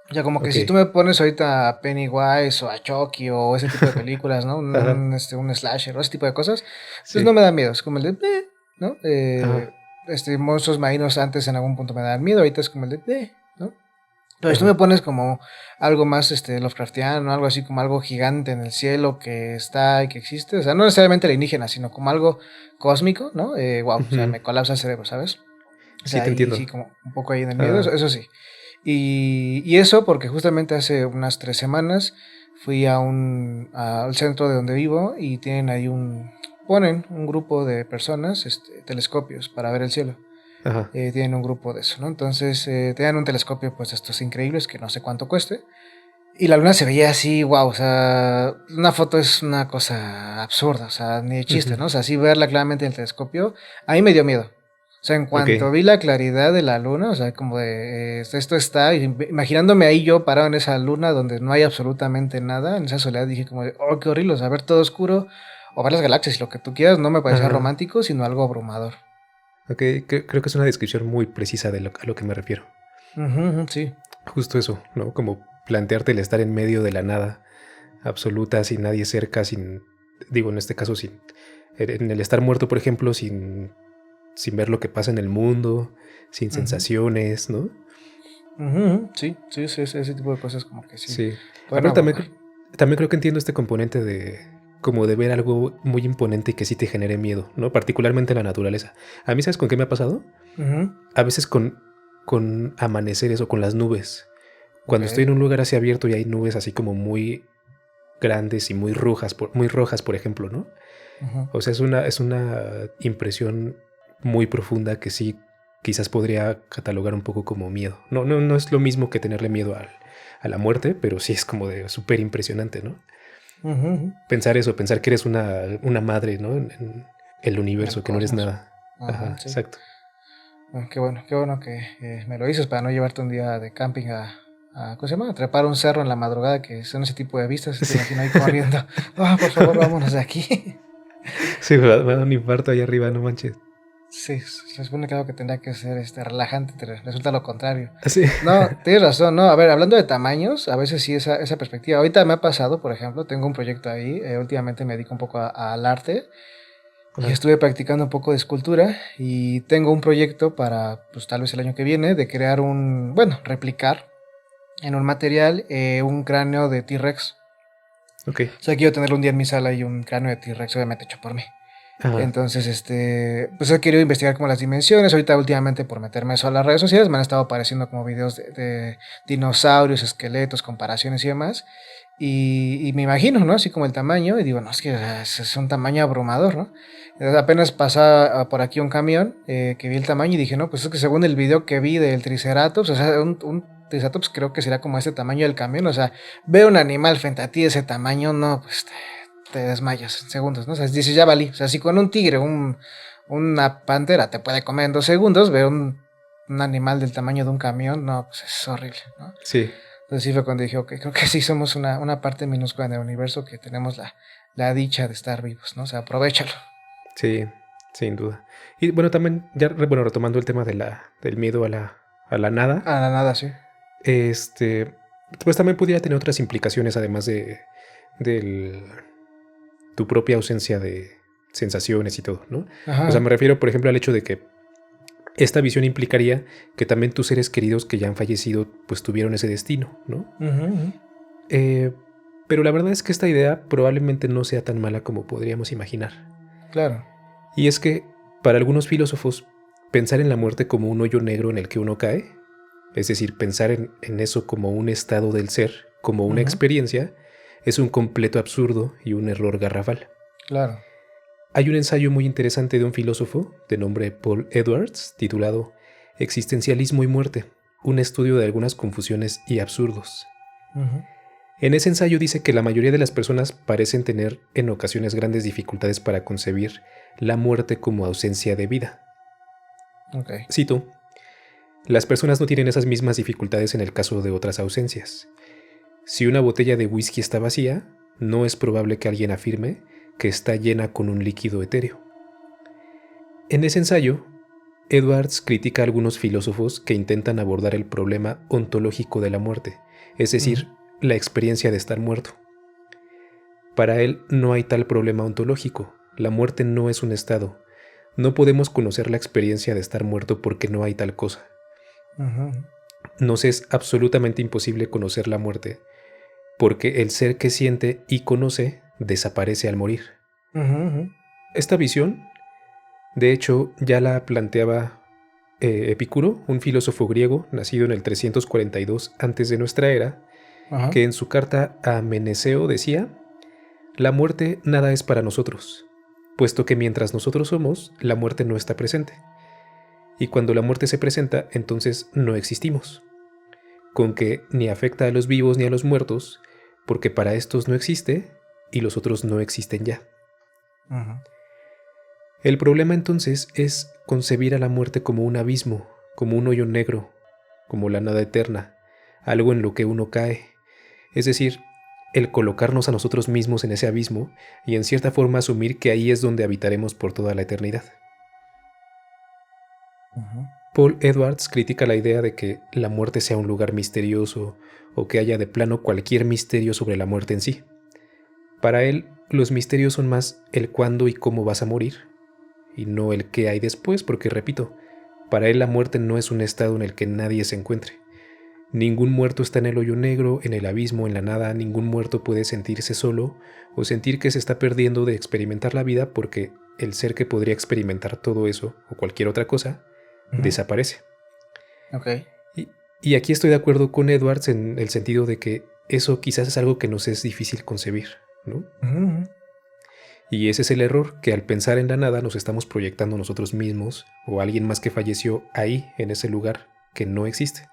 O sea, como que
Ok.
si tú me pones ahorita a Pennywise o a Chucky o ese tipo de películas, ¿no?
Ajá.
Un slasher o ese tipo de cosas, pues no
Sí.
me da miedo. Es como el de, ¿no?
Ajá.
Monstruos marinos antes en algún punto me dan miedo, ahorita es como el de, ¿no? Pero si tú me
Ajá.
pones como algo más Lovecraftiano, algo así como algo gigante en el cielo que está y que existe, o sea, no necesariamente alienígena, sino como algo cósmico, ¿no? Wow, o sea,
Ujú.
me colapsa el cerebro, ¿sabes? O
Sí,
sea,
te
y
entiendo.
sí, como un poco ahí en el miedo,
Ah,
eso sí. Y eso porque justamente hace unas 3 semanas fui al centro de donde vivo y tienen ahí ponen un grupo de personas, telescopios para ver el cielo.
ajá.
Tienen un grupo de eso, ¿no? Entonces, tenían un telescopio, pues, de estos increíbles que no sé cuánto cueste. Y la luna se veía así, wow, o sea, una foto es una cosa absurda, o sea, ni de chiste,
Ujú.
¿no? O sea, así verla claramente en el telescopio, a mí me dio miedo. O sea, en
Ok.
cuanto vi la claridad de la luna, o sea, como de esto está, imaginándome ahí yo parado en esa luna donde no hay absolutamente nada, en esa soledad, dije como de, oh, qué horrible, o sea, ver todo oscuro, o ver las galaxias y lo que tú quieras, no me parecía
Ajá.
romántico, sino algo abrumador.
Ok. Creo que es una descripción muy precisa de a lo que me refiero.
Ujú, ujú, sí.
Justo eso, ¿no? Como plantearte el estar en medio de la nada absoluta, sin nadie cerca, digo, en este caso, en el estar muerto, por ejemplo, sin ver lo que pasa en el mundo, sin
Ujú,
sensaciones, ¿no?
ujú, ujú, sí, sí, sí, ese tipo de cosas como que sí,
Sí.
pueden
Aparte,
abrumar.
también creo que entiendo este componente de como de ver algo muy imponente y que sí te genere miedo, ¿no? Particularmente la naturaleza. A mí, ¿sabes con qué me ha pasado?
Ujú,
A veces con amaneceres o con las nubes.
ok.
Cuando estoy en un lugar así abierto y hay nubes así como muy grandes y muy rojas, por ejemplo, ¿no?
Ujú,
O sea, es una impresión muy profunda que sí quizás podría catalogar un poco como miedo. No es lo mismo que tenerle miedo a la muerte, pero sí es como de súper impresionante, ¿no?
ujú, ujú.
Pensar eso, pensar que eres una madre, ¿no? En el
En el
universo, que no eres
cosmos.
nada.
Ajá,
Ajá,
sí.
exacto.
Qué bueno que me lo dices para no llevarte un día de camping ¿cómo se llama? A trepar un cerro en la madrugada, que son ese tipo de vistas, te
Sí,
imagino ahí corriendo. Ah, por favor, vámonos de aquí.
sí, me da un infarto ahí arriba, no manches.
Sí, se supone que algo que tendría que ser relajante, te resulta lo contrario.
Así.
No, tienes razón, no, a ver, hablando de tamaños, a veces sí esa perspectiva. Ahorita me ha pasado, por ejemplo, tengo un proyecto ahí, últimamente me dedico un poco al arte. Y
Ajá.
estuve practicando un poco de escultura y tengo un proyecto para, pues tal vez el año que viene, de crear replicar en un material un cráneo de T-Rex.
Ok.
O sea, quiero tener un día en mi sala y un cráneo de T-Rex, obviamente hecho por mí.
Ajá.
Entonces, pues he querido investigar como las dimensiones. Ahorita últimamente por meterme eso a las redes sociales me han estado apareciendo como videos de dinosaurios, esqueletos, comparaciones y demás. Y me imagino, ¿no? Así como el tamaño. Y digo, no, es que es un tamaño abrumador, ¿no? Entonces, apenas pasaba por aquí un camión que vi el tamaño y dije, no, pues es que según el video que vi del Triceratops, o sea, un Triceratops creo que será como este tamaño del camión. O sea, ver un animal frente a ti de ese tamaño, no, pues te desmayas en segundos, ¿no? O sea, dices, ya valí. O sea, si con un tigre, una pantera te puede comer en 2 segundos, ver un animal del tamaño de un camión, no, pues es horrible, ¿no?
Sí,
Entonces sí fue cuando dije, ok, creo que sí somos una parte minúscula en el universo que tenemos la dicha de estar vivos, ¿no? O sea, aprovechalo.
sí, sin duda. Y bueno, también, ya bueno, retomando el tema del miedo a la nada,
A la nada, sí.
este, pues también pudiera tener otras implicaciones además de tu propia ausencia de sensaciones y todo, ¿no? O sea,
Ajá.
me refiero, por ejemplo, al hecho de que esta visión implicaría que también tus seres queridos que ya han fallecido, pues tuvieron ese destino, ¿no?
Ujú, ujú.
Eh, pero la verdad es que esta idea probablemente no sea tan mala como podríamos imaginar.
Claro.
Y es que, para algunos filósofos, pensar en la muerte como un hoyo negro en el que uno cae, es decir, pensar en eso como un estado del ser, como una
Ujú,
experiencia, es un completo absurdo y un error garrafal.
claro.
Hay un ensayo muy interesante de un filósofo de nombre Paul Edwards titulado Existencialismo y muerte, un estudio de algunas confusiones y absurdos.
Ujú.
En ese ensayo dice que la mayoría de las personas parecen tener en ocasiones grandes dificultades para concebir la muerte como ausencia de vida.
Ok.
Cito, las personas no tienen esas mismas dificultades en el caso de otras ausencias. Si una botella de whisky está vacía, no es probable que alguien afirme que está llena con un líquido etéreo. En ese ensayo, Edwards critica a algunos filósofos que intentan abordar el problema ontológico de la muerte, es decir,
Ujú.
la experiencia de estar muerto. Para él no hay tal problema ontológico, la muerte no es un estado, no podemos conocer la experiencia de estar muerto porque no hay tal cosa.
Ujú.
Nos es absolutamente imposible conocer la muerte, porque el ser que siente y conoce desaparece al morir.
Ujú.
Esta visión, de hecho, ya la planteaba Epicuro, un filósofo griego nacido en el 342 antes de nuestra era,
Ajá.
que en su carta a Meneceo decía: la muerte nada es para nosotros, puesto que mientras nosotros somos, la muerte no está presente. Y cuando la muerte se presenta, entonces no existimos. Con que ni afecta a los vivos ni a los muertos, porque para estos no existe y los otros no existen ya.
Ajá.
El problema entonces es concebir a la muerte como un abismo, como un hoyo negro, como la nada eterna, algo en lo que uno cae, es decir, el colocarnos a nosotros mismos en ese abismo y en cierta forma asumir que ahí es donde habitaremos por toda la eternidad.
Ajá.
Paul Edwards critica la idea de que la muerte sea un lugar misterioso o que haya de plano cualquier misterio sobre la muerte en sí. Para él, los misterios son más el cuándo y cómo vas a morir, y no el qué hay después, porque repito, para él la muerte no es un estado en el que nadie se encuentre. Ningún muerto está en el hoyo negro, en el abismo, en la nada, ningún muerto puede sentirse solo o sentir que se está perdiendo de experimentar la vida porque el ser que podría experimentar todo eso o cualquier otra cosa
Ujú.
desaparece.
Ok.
Y, y aquí estoy de acuerdo con Edwards en el sentido de que eso quizás es algo que nos es difícil concebir, ¿no?
Ujú.
Y ese es el error, que al pensar en la nada nos estamos proyectando nosotros mismos o alguien más que falleció ahí, en ese lugar que no existe.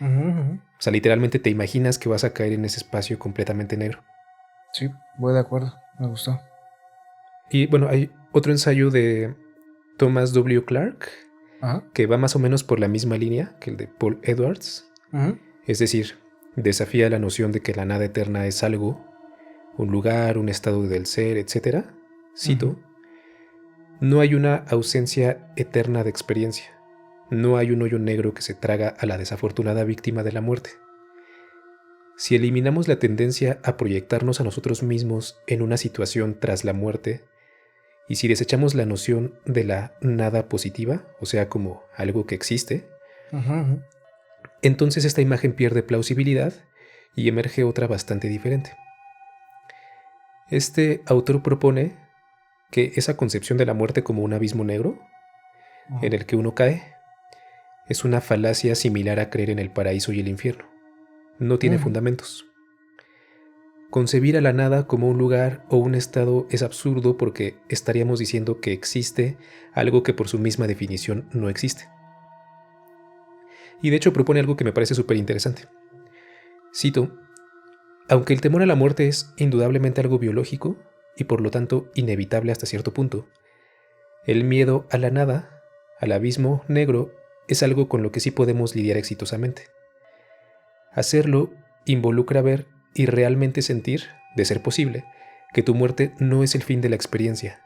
Ujú.
O sea, literalmente te imaginas que vas a caer en ese espacio completamente negro.
Sí, voy de acuerdo. Me gustó.
Y bueno, hay otro ensayo de Thomas W. Clark
Ajá.
que va más o menos por la misma línea que el de Paul Edwards.
Ujú.
Es decir, desafía la noción de que la nada eterna es algo, un lugar, un estado del ser, etc.
Ujú.
Cito, no hay una ausencia eterna de experiencia. No hay un hoyo negro que se traga a la desafortunada víctima de la muerte. Si eliminamos la tendencia a proyectarnos a nosotros mismos en una situación tras la muerte, y si desechamos la noción de la nada positiva, o sea, como algo que existe,
Ujú.
entonces esta imagen pierde plausibilidad y emerge otra bastante diferente. Este autor propone que esa concepción de la muerte como un abismo negro en
Ujú.
el que uno cae es una falacia similar a creer en el paraíso y el infierno. No tiene
Ujú.
fundamentos. Concebir a la nada como un lugar o un estado es absurdo porque estaríamos diciendo que existe algo que por su misma definición no existe. Y de hecho propone algo que me parece súper interesante. Cito, aunque el temor a la muerte es indudablemente algo biológico y por lo tanto inevitable hasta cierto punto, el miedo a la nada, al abismo negro, es algo con lo que sí podemos lidiar exitosamente. Hacerlo involucra ver y realmente sentir, de ser posible, que tu muerte no es el fin de la experiencia,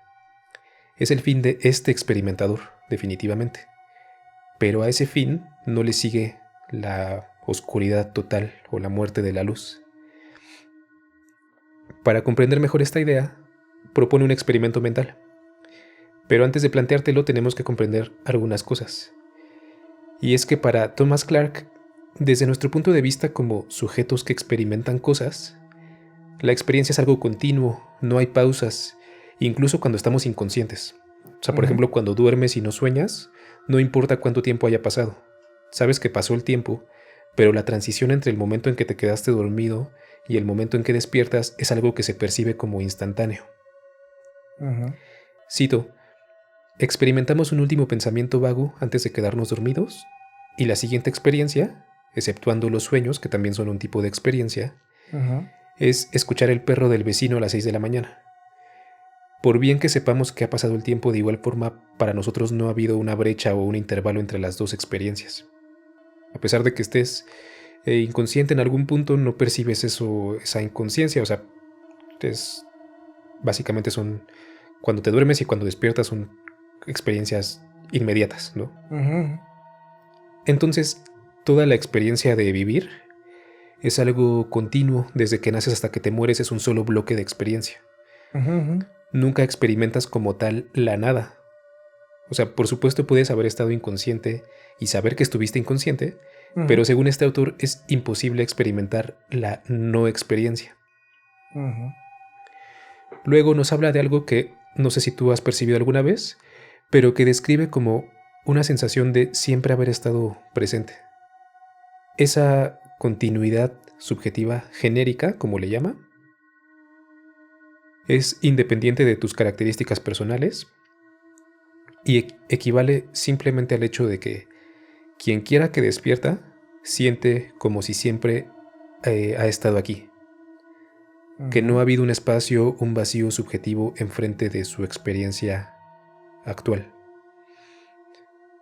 es el fin de este experimentador, definitivamente. Pero a ese fin no le sigue la oscuridad total o la muerte de la luz. Para comprender mejor esta idea, propone un experimento mental. Pero antes de planteártelo tenemos que comprender algunas cosas. Y es que para Thomas Clark, desde nuestro punto de vista como sujetos que experimentan cosas, la experiencia es algo continuo, no hay pausas, incluso cuando estamos inconscientes. O sea, por
Ujú.
ejemplo, cuando duermes y no sueñas, no importa cuánto tiempo haya pasado. Sabes que pasó el tiempo, pero la transición entre el momento en que te quedaste dormido y el momento en que despiertas es algo que se percibe como instantáneo.
Ujú.
Cito, experimentamos un último pensamiento vago antes de quedarnos dormidos y la siguiente experiencia, exceptuando los sueños, que también son un tipo de experiencia,
Ujú.
es escuchar el perro del vecino a las 6 de la mañana. Por bien que sepamos que ha pasado el tiempo, de igual forma, para nosotros no ha habido una brecha o un intervalo entre las dos experiencias. A pesar de que estés inconsciente en algún punto, no percibes esa inconsciencia. O sea, es, básicamente son cuando te duermes y cuando despiertas son experiencias inmediatas, ¿no?
Ujú.
Entonces, toda la experiencia de vivir es algo continuo. Desde que naces hasta que te mueres es un solo bloque de experiencia.
Ujú.
Nunca experimentas como tal la nada. O sea, por supuesto puedes haber estado inconsciente y saber que estuviste inconsciente,
Ujú.
pero según este autor es imposible experimentar la no experiencia.
Ujú.
Luego nos habla de algo que no sé si tú has percibido alguna vez, pero que describe como una sensación de siempre haber estado presente. Esa continuidad subjetiva genérica, como le llama, es independiente de tus características personales y equivale simplemente al hecho de que quien quiera que despierta siente como si siempre ha estado aquí, que no
Ujú.
ha habido un espacio, un vacío subjetivo enfrente de su experiencia actual.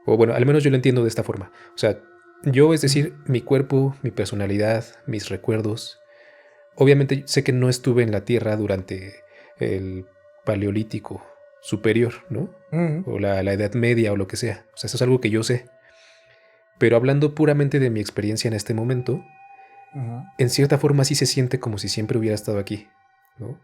O bueno, al menos yo lo entiendo de esta forma. O sea, yo, es
Ujú.
decir, mi cuerpo, mi personalidad, mis recuerdos. Obviamente sé que no estuve en la Tierra durante el Paleolítico superior, ¿no?
Ujú.
O la Edad Media o lo que sea. O sea, eso es algo que yo sé. Pero hablando puramente de mi experiencia en este momento,
Ujú.
en cierta forma sí se siente como si siempre hubiera estado aquí, ¿no?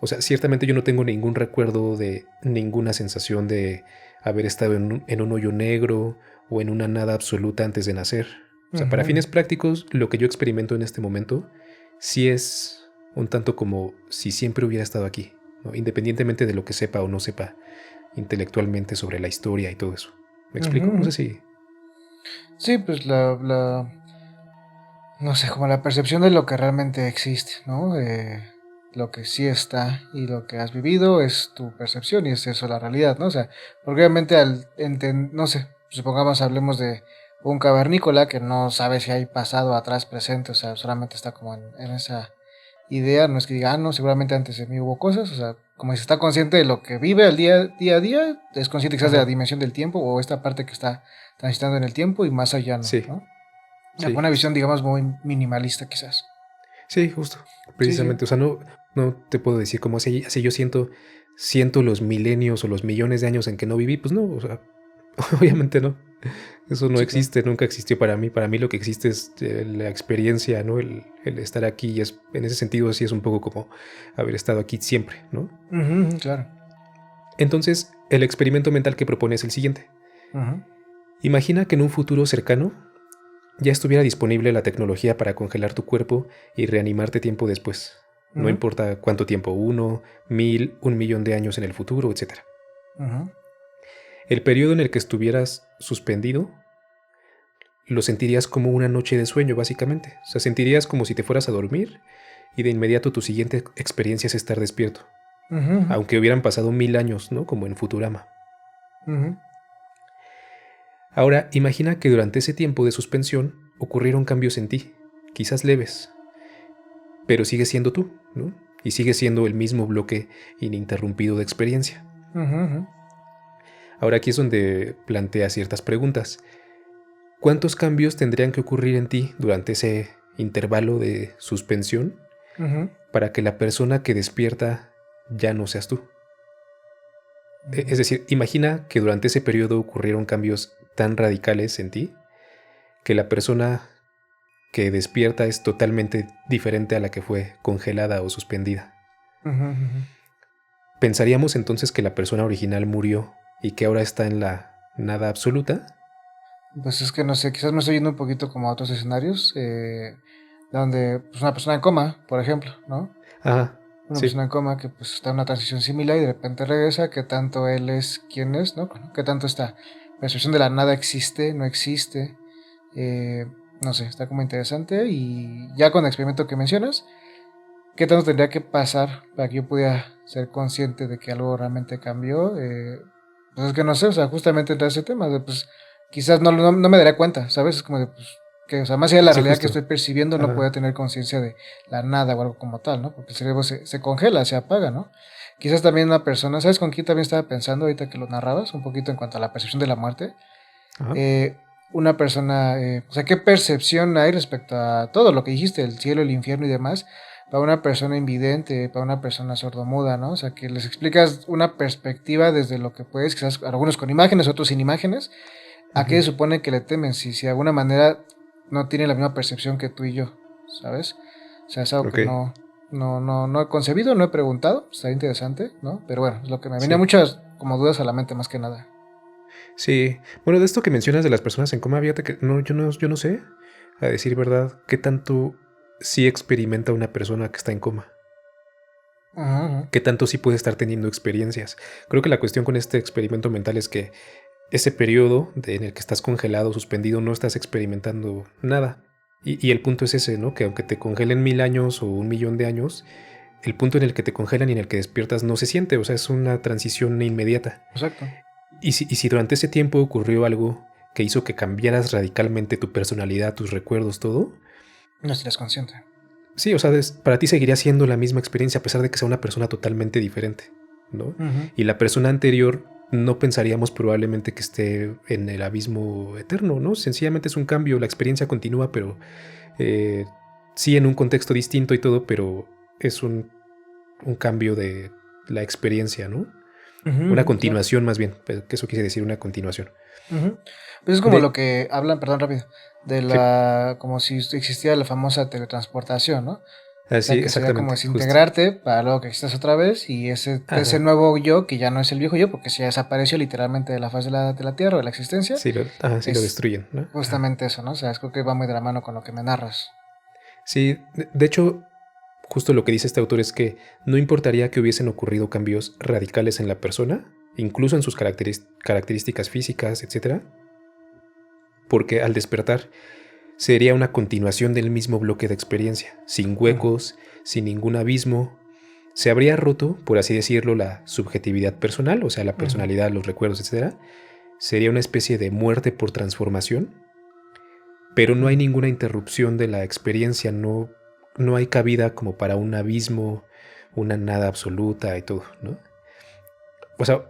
O sea, ciertamente yo no tengo ningún recuerdo de ninguna sensación de haber estado en un hoyo negro o en una nada absoluta antes de nacer. O sea, para
Ujú.
fines prácticos, lo que yo experimento en este momento sí es un tanto como si siempre hubiera estado aquí, ¿no? Independientemente de lo que sepa o no sepa intelectualmente sobre la historia y todo eso. ¿Me explico? No
Ujú.
sé si...
Sí, pues no sé, como la percepción de lo que realmente existe, ¿no? Lo que sí está y lo que has vivido es tu percepción y es eso la realidad, ¿no? O sea, porque obviamente no sé, supongamos hablemos de un cavernícola que no sabe si hay pasado, atrás, presente, o sea, solamente está como en esa idea, no es que diga, no, seguramente antes de mí hubo cosas, o sea, como si está consciente de lo que vive al día a día, es consciente quizás de la
Ajá,
dimensión del tiempo o esta parte que está transitando en el tiempo y más allá no,
sí,
¿no?
sí,
Una
justo.
visión, digamos, muy minimalista, quizás.
Sí, justo,
Sí, sí.
precisamente. O sea, no te puedo decir cómo así yo siento los milenios o los millones de años en que no viví. Pues no, o sea, obviamente no. Eso no
Sí, claro.
existe, nunca existió para mí. Para mí lo que existe es la experiencia, ¿no? El estar aquí. Y es, en ese sentido, sí es un poco como haber estado aquí siempre, ¿no?
Ujú, ujú, claro.
Entonces, el experimento mental que propone es el siguiente.
Ujú,
Imagina que en un futuro cercano ya estuviera disponible la tecnología para congelar tu cuerpo y reanimarte tiempo después. No
ujú,
importa cuánto tiempo, 1, 1000, 1 millón de años en el futuro, etc.
ujú,
El periodo en el que estuvieras suspendido lo sentirías como una noche de sueño, básicamente. O sea, sentirías como si te fueras a dormir y de inmediato tu siguiente experiencia es estar despierto.
ujú,
Aunque hubieran pasado 1000 años, ¿no? Como en Futurama.
ujú,
Ahora, imagina que durante ese tiempo de suspensión ocurrieron cambios en ti, quizás leves, pero sigues siendo tú, ¿no? Y sigues siendo el mismo bloque ininterrumpido de experiencia.
ujú, ujú,
Ahora aquí es donde plantea ciertas preguntas. ¿Cuántos cambios tendrían que ocurrir en ti durante ese intervalo de suspensión
ujú,
para que la persona que despierta ya no seas tú? Es decir, imagina que durante ese periodo ocurrieron cambios tan radicales en ti que la persona que despierta es totalmente diferente a la que fue congelada o suspendida.
ujú, ujú.
¿Pensaríamos entonces que la persona original murió y que ahora está en la nada absoluta?
Pues es que no sé, quizás me estoy yendo un poquito como a otros escenarios, donde pues una persona en coma, por ejemplo, ¿no?
Ah,
Una
sí.
persona en coma que pues está en una transición similar y de repente regresa, qué tanto él es quien es, ¿no? Qué tanto esta percepción de la nada existe, no existe, eh, no sé, está como interesante y ya con el experimento que mencionas, ¿qué tanto tendría que pasar para que yo pudiera ser consciente de que algo realmente cambió, pues es que no sé, o sea, justamente entra ese tema de, pues, quizás no me daría cuenta, ¿sabes? Es como de, pues, que, o sea, más allá de la
Sí,
realidad que
justo.
estoy percibiendo, no
Ajá.
pueda tener conciencia de la nada o algo como tal, ¿no? Porque el cerebro se congela, se apaga, ¿no? Quizás también una persona, ¿sabes con quién también estaba pensando ahorita que lo narrabas? Un poquito en cuanto a la percepción de la muerte.
Ajá.
Una persona, o sea, ¿qué percepción hay respecto a todo lo que dijiste, el cielo, el infierno y demás, para una persona invidente, para una persona sordomuda, ¿no? O sea, que les explicas una perspectiva desde lo que puedes, quizás algunos con imágenes, otros sin imágenes, ¿a qué
Ujú.
se supone que le temen? Si de alguna manera no tiene la misma percepción que tú y yo, ¿sabes? O sea, es algo que
Ok.
no he concebido, no he preguntado, está interesante, ¿no? Pero bueno, es lo que me venía
Sí.
muchas como dudas a la mente más que nada.
Sí. Bueno, de esto que mencionas de las personas en coma, fíjate que yo no sé, a decir verdad, qué tanto sí experimenta una persona que está en coma.
Ujú, ujú.
Qué tanto sí puede estar teniendo experiencias. Creo que la cuestión con este experimento mental es que ese periodo en el que estás congelado, suspendido, no estás experimentando nada. Y el punto es ese, ¿no? Que aunque te congelen 1000 años o 1 millón de años, el punto en el que te congelan y en el que despiertas no se siente, o sea, es una transición inmediata.
Exacto.
Y si durante ese tiempo ocurrió algo que hizo que cambiaras radicalmente tu personalidad, tus recuerdos, todo,
No estarías consciente.
sí, o sea, para ti seguiría siendo la misma experiencia a pesar de que sea una persona totalmente diferente, ¿no?
Ujú.
Y la persona anterior no pensaríamos probablemente que esté en el abismo eterno, ¿no? Sencillamente es un cambio, la experiencia continúa, pero eh, sí en un contexto distinto y todo, pero es un cambio de la experiencia, ¿no?
Ujú,
Una
ujú, claro.
continuación más bien, que eso quiere decir una continuación.
Ujú. Pues es como lo
De,
que hablan, perdón, rápido, de
sí,
la, como si existiera la famosa teletransportación, ¿no? O sea,
así,
que sería como
exactamente, justo.
desintegrarte para luego que existas otra vez y ese
Ajá,
nuevo yo, que ya no es el viejo yo, porque si ya desapareció literalmente de la faz de la Tierra o de la existencia,
sí lo
es
destruyen, ¿no? Ajá.
justamente eso, ¿no? O sea, creo que va muy de la mano con lo que me narras.
Sí, de hecho, justo lo que dice este autor es que no importaría que hubiesen ocurrido cambios radicales en la persona, incluso en sus características físicas, etcétera, porque al despertar sería una continuación del mismo bloque de experiencia, sin
Ujú,
huecos, sin ningún abismo. Se habría roto, por así decirlo, la subjetividad personal, o sea, la
ujú,
personalidad, los recuerdos, etcétera. Sería una especie de muerte por transformación, pero no hay
ujú.
ninguna interrupción de la experiencia, no hay cabida como para un abismo, una nada absoluta y todo, ¿no? O sea,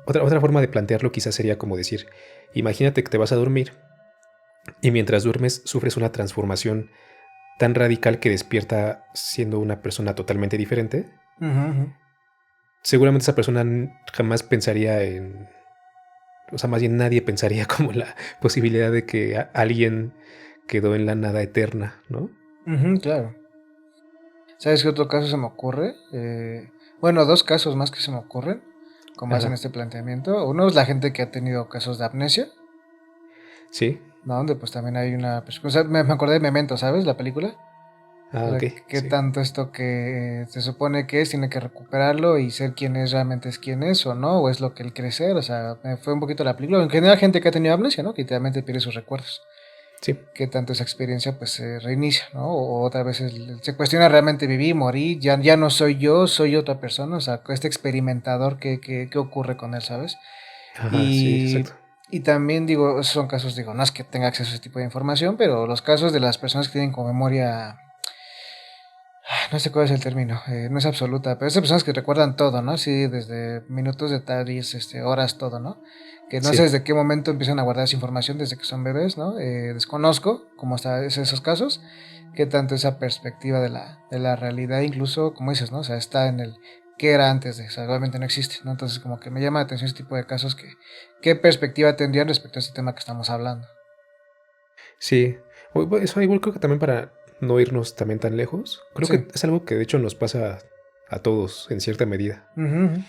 otra forma de plantearlo quizás sería como decir, imagínate que te vas a dormir y mientras duermes sufres una transformación tan radical que despierta siendo una persona totalmente diferente.
Ujú, ujú.
Seguramente esa persona jamás pensaría en, o sea, más bien nadie pensaría como la posibilidad de que alguien quedó en la nada eterna, ¿no?
Ujú, claro. ¿Sabes qué otro caso se me ocurre? Bueno, dos casos más que se me ocurren con base en
Ajá,
este planteamiento. Uno es la gente que ha tenido casos de amnesia,
sí.
¿no? Donde pues también hay una... Pues, o sea, me acordé de Memento, ¿sabes? La película. O
Ah,
sea,
ok,
qué
sí.
tanto esto que se supone que es, tiene que recuperarlo y ser quien es realmente es quien es o no, o es lo que él quiere ser. O sea, me fue un poquito la película. En general, gente que ha tenido amnesia, ¿no? Que literalmente pierde sus recuerdos.
Sí.
Qué tanto esa experiencia pues se reinicia, ¿no? O otra vez se cuestiona realmente viví, morí, ya no soy yo, soy otra persona, o sea, este experimentador, ¿qué ocurre con él, ¿sabes?
Ajá, sí,
Y,
exacto.
y también digo, esos son casos, digo, no es que tenga acceso a ese tipo de información, pero los casos de las personas que tienen con memoria, no sé cuál es el término, no es absoluta, pero esas personas que recuerdan todo, ¿no? Sí, desde minutos, detalles, horas, todo, ¿no? Que no sé
Sí.
desde qué momento empiezan a guardar esa información, desde que son bebés, ¿no? Desconozco cómo está esos casos, qué tanto esa perspectiva de la realidad, incluso, como dices, ¿no? O sea, está en el qué era antes de, o sea, realmente no existe, ¿no? Entonces, como que me llama la atención ese tipo de casos qué perspectiva tendrían respecto a este tema que estamos hablando.
Sí. Eso igual creo que también para no irnos también tan lejos, creo
Sí.
que es algo que de hecho nos pasa a todos en cierta medida.
Ujú, ujú.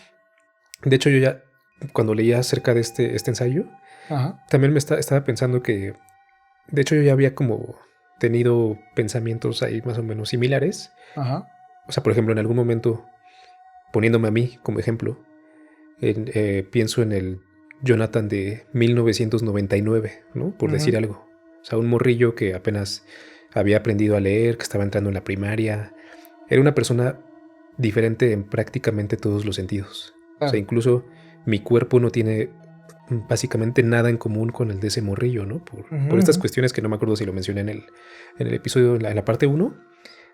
De hecho, yo ya, cuando leía acerca de este ensayo,
Ajá,
también estaba pensando que, de hecho, yo ya había como tenido pensamientos ahí más o menos similares.
ajá.
O sea, por ejemplo, en algún momento, poniéndome a mí como ejemplo, pienso en el Jonathan de 1999, ¿no? Por
Ujú,
decir algo. O sea, un morrillo que apenas había aprendido a leer, que estaba entrando en la primaria. Era una persona diferente en prácticamente todos los sentidos. O sea,
Claro.
incluso mi cuerpo no tiene básicamente nada en común con el de ese morrillo, ¿no?
Ujú,
Por estas
ujú.
cuestiones que no me acuerdo si lo mencioné en el episodio, en la parte uno,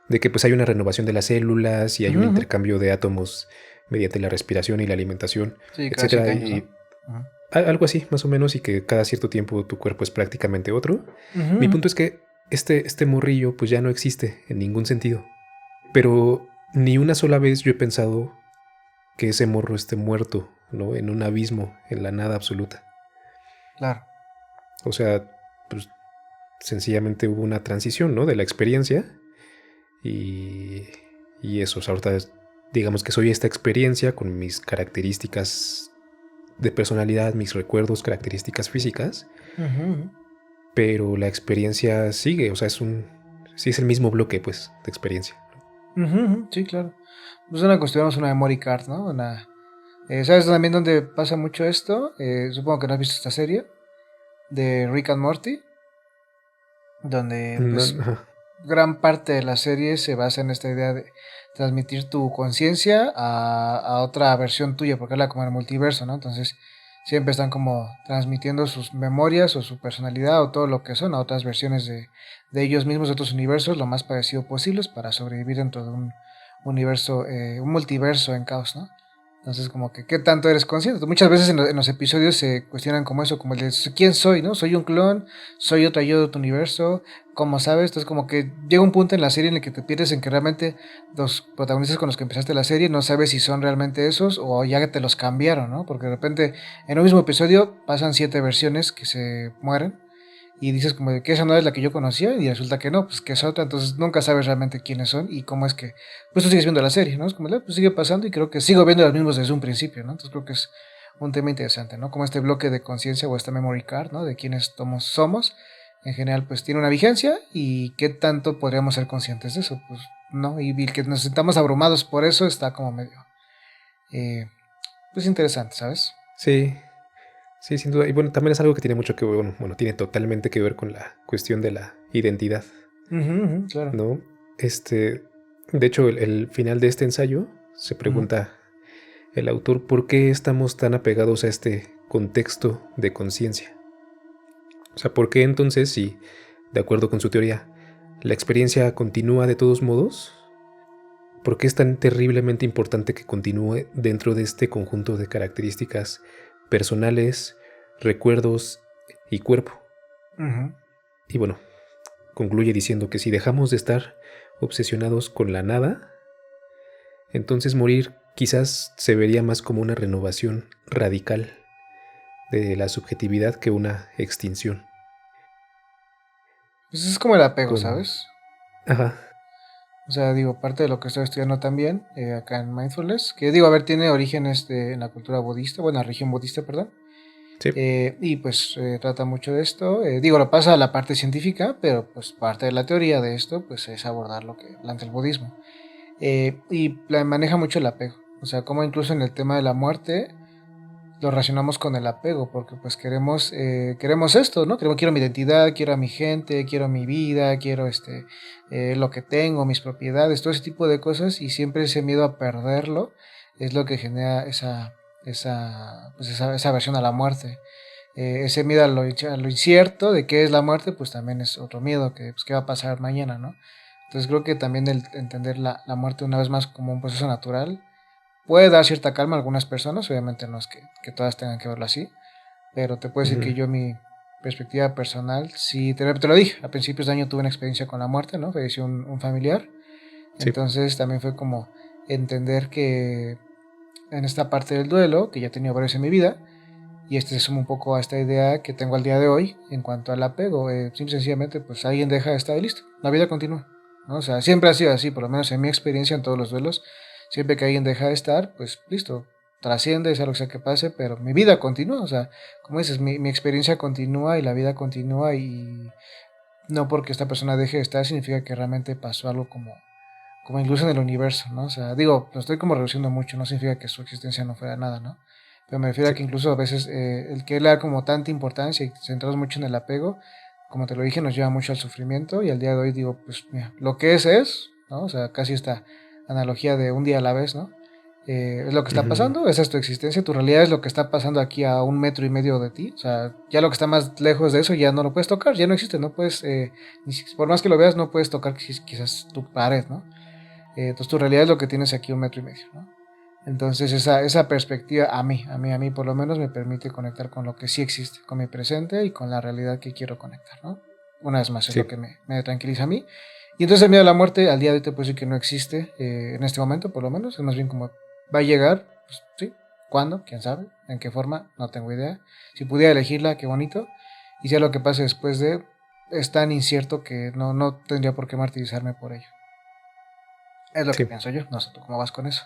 de que pues hay una renovación de las células y hay
Ujú,
un
ujú.
intercambio de átomos mediante la respiración y la alimentación,
Sí, cada
etcétera.
7 años, ¿no?
Y
Ujú.
algo así, más o menos, y que cada cierto tiempo tu cuerpo es prácticamente otro.
Ujú,
Mi
ujú.
punto es que este morrillo pues ya no existe en ningún sentido. Pero ni una sola vez yo he pensado que ese morro esté muerto, ¿no? En un abismo, en la nada absoluta.
Claro.
O sea, pues sencillamente hubo una transición, ¿no? De la experiencia y, y eso. O sea, ahorita digamos que soy esta experiencia con mis características de personalidad, mis recuerdos, características físicas,
Ujú, ujú.
pero la experiencia sigue, o sea, sí es el mismo bloque, pues, de experiencia.
Ujú, ujú. Sí, claro. Pues una cuestión es una memory card, ¿no? ¿Sabes también dónde pasa mucho esto? Supongo que no has visto esta serie de Rick and Morty, donde pues
Ajá.
gran parte de la serie se basa en esta idea de transmitir tu conciencia a otra versión tuya, porque habla como el multiverso, ¿no? Entonces, siempre están como transmitiendo sus memorias o su personalidad o todo lo que son a otras versiones de ellos mismos, de otros universos, lo más parecido posibles para sobrevivir dentro de un universo, un multiverso en caos, ¿no? Entonces, como que, ¿qué tanto eres consciente? Muchas veces en los episodios se cuestionan como eso, como el de, ¿quién soy, no? ¿Soy un clon? ¿Soy otra yo de otro universo? Como sabes, entonces como que llega un punto en la serie en el que te pierdes en que realmente los protagonistas con los que empezaste la serie no sabes si son realmente esos o ya te los cambiaron, ¿no? Porque de repente en un mismo episodio pasan 7 versiones que se mueren y dices como de que esa no es la que yo conocía y resulta que no, pues que es otra, entonces nunca sabes realmente quiénes son y cómo es que, pues tú sigues viendo la serie, ¿no? Es como, pues sigue pasando y creo que sigo viendo los mismos desde un principio, ¿no? Entonces creo que es un tema interesante, ¿no? Como este bloque de conciencia o esta memory card, ¿no? De quiénes somos, en general, pues tiene una vigencia y qué tanto podríamos ser conscientes de eso, pues, ¿no? Y que nos sentamos abrumados por eso está como medio, eh, pues interesante, ¿sabes?
Sí, sí, sin duda. Y bueno, también es algo que tiene mucho que ver, bueno, tiene totalmente que ver con la cuestión de la identidad,
Ujú, ujú, claro.
¿no? Este, de hecho, el final de este ensayo se
Ujú.
pregunta el autor por qué estamos tan apegados a este contexto de conciencia. O sea, ¿por qué entonces, si, de acuerdo con su teoría, la experiencia continúa de todos modos, por qué es tan terriblemente importante que continúe dentro de este conjunto de características personales, recuerdos y cuerpo?
Ujú.
Y bueno, concluye diciendo que si dejamos de estar obsesionados con la nada, entonces morir quizás se vería más como una renovación radical de la subjetividad que una extinción.
Pues es como el apego,
Con...
¿sabes?
Ajá,
O sea, digo, parte de lo que estoy estudiando también acá en Mindfulness, que digo, a ver, tiene orígenes en la cultura budista, bueno, la religión budista, perdón,
sí.
y pues trata mucho de esto. Digo, lo pasa a la parte científica, pero pues parte de la teoría de esto, pues es abordar lo que plantea el budismo. Maneja mucho el apego, o sea, como incluso en el tema de la muerte lo relacionamos con el apego, porque pues queremos esto, ¿no? Quiero mi identidad, quiero a mi gente, quiero mi vida, quiero lo que tengo, mis propiedades, todo ese tipo de cosas, y siempre ese miedo a perderlo es lo que genera esa aversión a la muerte. Ese miedo a lo incierto de qué es la muerte, pues también es otro miedo, que pues, qué va a pasar mañana, ¿no? Entonces creo que también el entender la muerte una vez más como un proceso natural puede dar cierta calma a algunas personas, obviamente no es que todas tengan que verlo así, pero te puedo decir que
Ujú,
yo, mi perspectiva personal, sí, te lo dije, a principios de año tuve una experiencia con la muerte, ¿no? Falleció un familiar,
sí.
entonces también fue como entender que en esta parte del duelo, que ya he tenido varios en mi vida, y este se suma un poco a esta idea que tengo al día de hoy en cuanto al apego, simple y sencillamente, pues alguien deja de estar y listo, la vida continúa, ¿no? O sea, siempre ha sido así, por lo menos en mi experiencia en todos los duelos, siempre que alguien deja de estar, pues listo, trasciende, sea lo que sea que pase, pero mi vida continúa, o sea, como dices, mi experiencia continúa y la vida continúa y no porque esta persona deje de estar significa que realmente pasó algo como incluso en el universo, ¿no? O sea, digo, lo estoy como reduciendo mucho, no significa que su existencia no fuera nada, ¿no? Pero me refiero a
Sí.
que incluso a veces el que le da como tanta importancia y centrarnos mucho en el apego, como te lo dije, nos lleva mucho al sufrimiento y al día de hoy digo, pues mira, lo que es, ¿no? O sea, casi está analogía de un día a la vez, ¿no? Es lo que está
Ujú.
pasando, esa es tu existencia, tu realidad es lo que está pasando aquí a 1,5 metros de ti, o sea, ya lo que está más lejos de eso ya no lo puedes tocar, ya no existe, no puedes, por más que lo veas, no puedes tocar quizás tu pared, ¿no? Entonces tu realidad es lo que tienes aquí 1,5 metros, ¿no? Entonces esa perspectiva a mí por lo menos me permite conectar con lo que sí existe, con mi presente y con la realidad que quiero conectar, ¿no? Una vez más, es lo
Sí,
que me tranquiliza a mí. Y entonces el miedo a la muerte al día de hoy te puedo decir que no existe, en este momento por lo menos, es más bien como va a llegar, pues sí, ¿cuándo? ¿Quién sabe? ¿En qué forma? No tengo idea. Si pudiera elegirla, qué bonito. Y sea lo que pase después de, es tan incierto que no tendría por qué martirizarme por ello. Es lo que
sí.
pienso yo, no sé tú cómo vas con eso.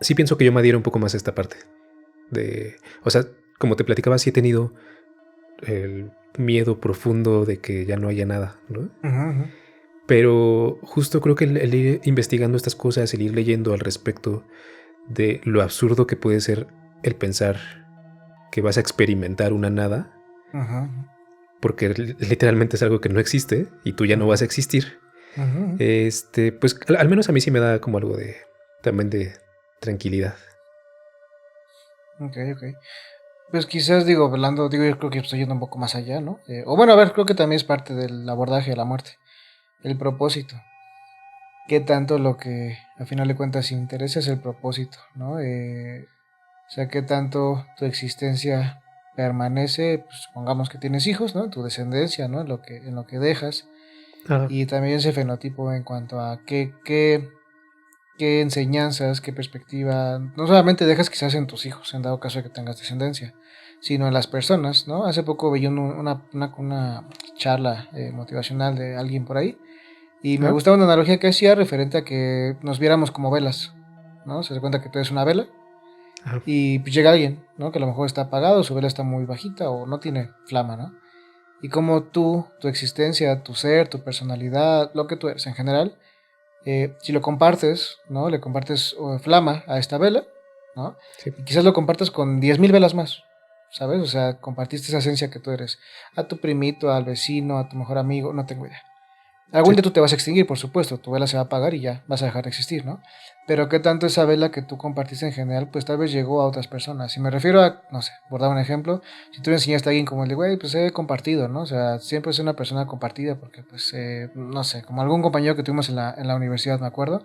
Sí pienso que yo me adhiero un poco más a esta parte. O sea, como te platicaba, sí he tenido el miedo profundo de que ya no haya nada, ¿no?
Ujú, ujú.
Pero justo creo que el ir investigando estas cosas, el ir leyendo al respecto de lo absurdo que puede ser el pensar que vas a experimentar una nada,
Ujú,
porque literalmente es algo que no existe y tú ya no
ujú,
vas a existir.
ujú.
Pues al menos a mí sí me da como algo de también de tranquilidad.
Ok, ok. Pues quizás digo, hablando, digo, yo creo que estoy yendo un poco más allá, ¿no? O bueno, a ver, creo que también es parte del abordaje de la muerte. El propósito. ¿Qué tanto lo que a final de cuentas interesa es el propósito, ¿no? O sea, qué tanto tu existencia permanece, pues supongamos que tienes hijos, ¿no? Tu descendencia, ¿no? En lo que dejas.
Ah,
Y también ese fenotipo en cuanto a qué enseñanzas, qué perspectiva, no solamente dejas quizás en tus hijos, en dado caso de que tengas descendencia, sino en las personas, ¿no? Hace poco veía una charla motivacional de alguien por ahí y me
ah,
gustaba una analogía que hacía referente a que nos viéramos como velas, ¿no? Se da cuenta que tú eres una vela
ah,
y pues llega alguien, ¿no? Que a lo mejor está apagado, su vela está muy bajita o no tiene flama, ¿no? Y como tú, tu existencia, tu ser, tu personalidad, lo que tú eres en general, si lo compartes, ¿no? Le compartes flama a esta vela, ¿no?
sí,
Y quizás lo compartas con 10,000 velas más, ¿sabes? O sea, compartiste esa esencia que tú eres a tu primito, al vecino, a tu mejor amigo, no tengo idea. Algún
sí,
día tú te vas a extinguir, por supuesto, tu vela se va a apagar y ya vas a dejar de existir, ¿no? Pero qué tanto esa vela que tú compartiste en general, pues tal vez llegó a otras personas. Y me refiero a, no sé, por dar un ejemplo, si tú le enseñaste a alguien como el de, güey, pues he compartido, ¿no? O sea, siempre es una persona compartida, porque pues, no sé, como algún compañero que tuvimos en la universidad, me acuerdo,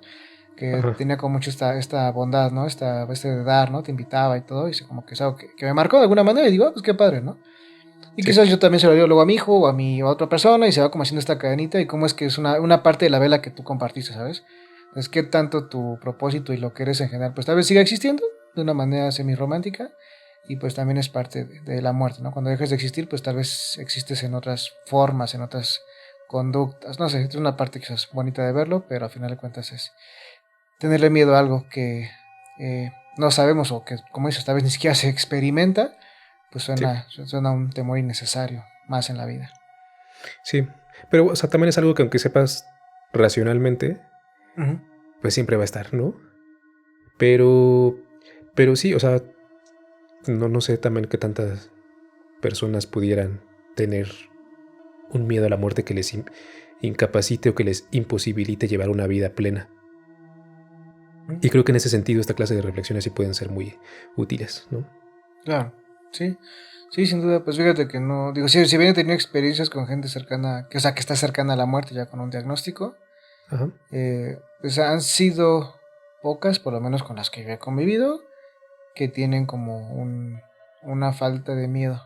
que
ajá,
tenía como mucho esta bondad, ¿no? Este de dar, ¿no? Te invitaba y todo, y como que es algo que me marcó de alguna manera y digo, ah, pues qué padre, ¿no? Y
sí,
quizás yo también se lo digo luego a mi hijo o a otra persona y se va como haciendo esta cadenita y cómo es que es una parte de la vela que tú compartiste, ¿sabes? Entonces, qué tanto tu propósito y lo que eres en general, pues tal vez siga existiendo de una manera semi-romántica y pues también es parte de la muerte, ¿no? Cuando dejes de existir, pues tal vez existes en otras formas, en otras conductas, no sé, es una parte quizás bonita de verlo, pero al final de cuentas es tenerle miedo a algo que no sabemos o que, como dices, tal vez ni siquiera se experimenta, pues
sí,
suena un temor innecesario más en la vida.
sí. Pero, o sea, también es algo que aunque sepas racionalmente,
Ujú.
pues siempre va a estar, ¿no? Pero, pero sí, o sea, no sé también qué tantas personas pudieran tener un miedo a la muerte que les incapacite o que les imposibilite llevar una vida plena.
Ujú.
Y creo que en ese sentido esta clase de reflexiones sí pueden ser muy útiles, ¿no?
Claro, sí, sí, sin duda, pues fíjate que no, digo, si bien he tenido experiencias con gente cercana, que, o sea, que está cercana a la muerte ya con un diagnóstico,
Ajá,
pues han sido pocas, por lo menos con las que yo he convivido, que tienen como una falta de miedo,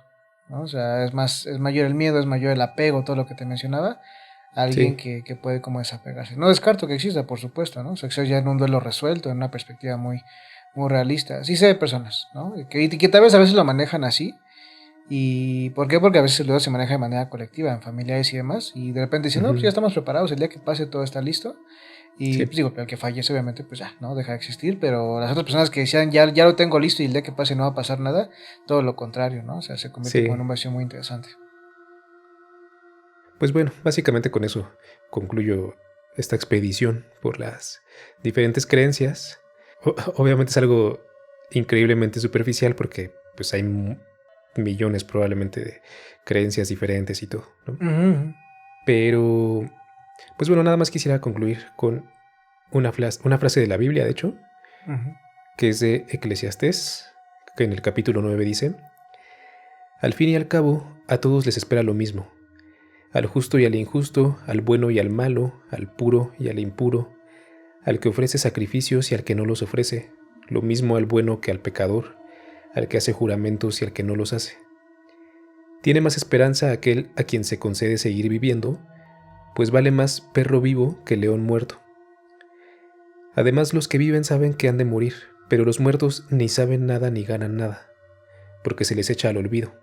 ¿no? O sea, es mayor el miedo, es mayor el apego, todo lo que te mencionaba, a alguien
sí,
que puede como desapegarse. No descarto que exista, por supuesto, ¿no? O sea, que sea ya en un duelo resuelto, en una perspectiva muy realista. Sí sé de personas, ¿no? Y que tal vez a veces lo manejan así. ¿Y por qué? Porque a veces el duelo se maneja de manera colectiva, en familiares y demás, y de repente dicen, no, pues ya
ujú,
estamos preparados, el día que pase todo está listo. Y
sí,
pues digo, el que fallece obviamente pues ya, ¿no? Deja de existir, pero las otras personas que decían, ya lo tengo listo y el día que pase no va a pasar nada, todo lo contrario, ¿no? O sea, se convierte como en
sí.
un vacío muy interesante.
Pues bueno, básicamente con eso concluyo esta expedición por las diferentes creencias. Obviamente es algo increíblemente superficial porque pues hay millones probablemente de creencias diferentes y todo, ¿no?
Ujú, ujú.
Pero, pues bueno, nada más quisiera concluir con una frase de la Biblia, de hecho,
Ujú.
que es de Eclesiastés, que en el capítulo 9 dice: Al fin y al cabo, a todos les espera lo mismo, al justo y al injusto, al bueno y al malo, al puro y al impuro, al que ofrece sacrificios y al que no los ofrece, lo mismo al bueno que al pecador, al que hace juramentos y al que no los hace. Tiene más esperanza aquel a quien se concede seguir viviendo, pues vale más perro vivo que león muerto. Además, los que viven saben que han de morir, pero los muertos ni saben nada ni ganan nada, porque se les echa al olvido.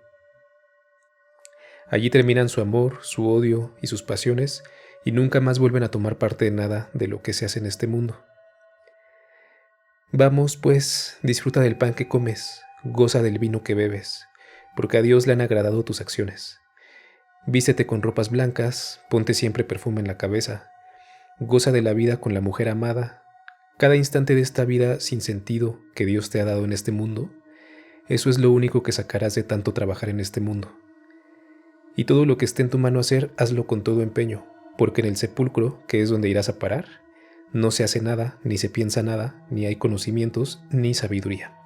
Allí terminan su amor, su odio y sus pasiones, y nunca más vuelven a tomar parte de nada de lo que se hace en este mundo. Vamos, pues, disfruta del pan que comes, goza del vino que bebes, porque a Dios le han agradado tus acciones. Vístete con ropas blancas, ponte siempre perfume en la cabeza, goza de la vida con la mujer amada. Cada instante de esta vida sin sentido que Dios te ha dado en este mundo, eso es lo único que sacarás de tanto trabajar en este mundo. Y todo lo que esté en tu mano hacer, hazlo con todo empeño, porque en el sepulcro, que es donde irás a parar, no se hace nada, ni se piensa nada, ni hay conocimientos, ni sabiduría.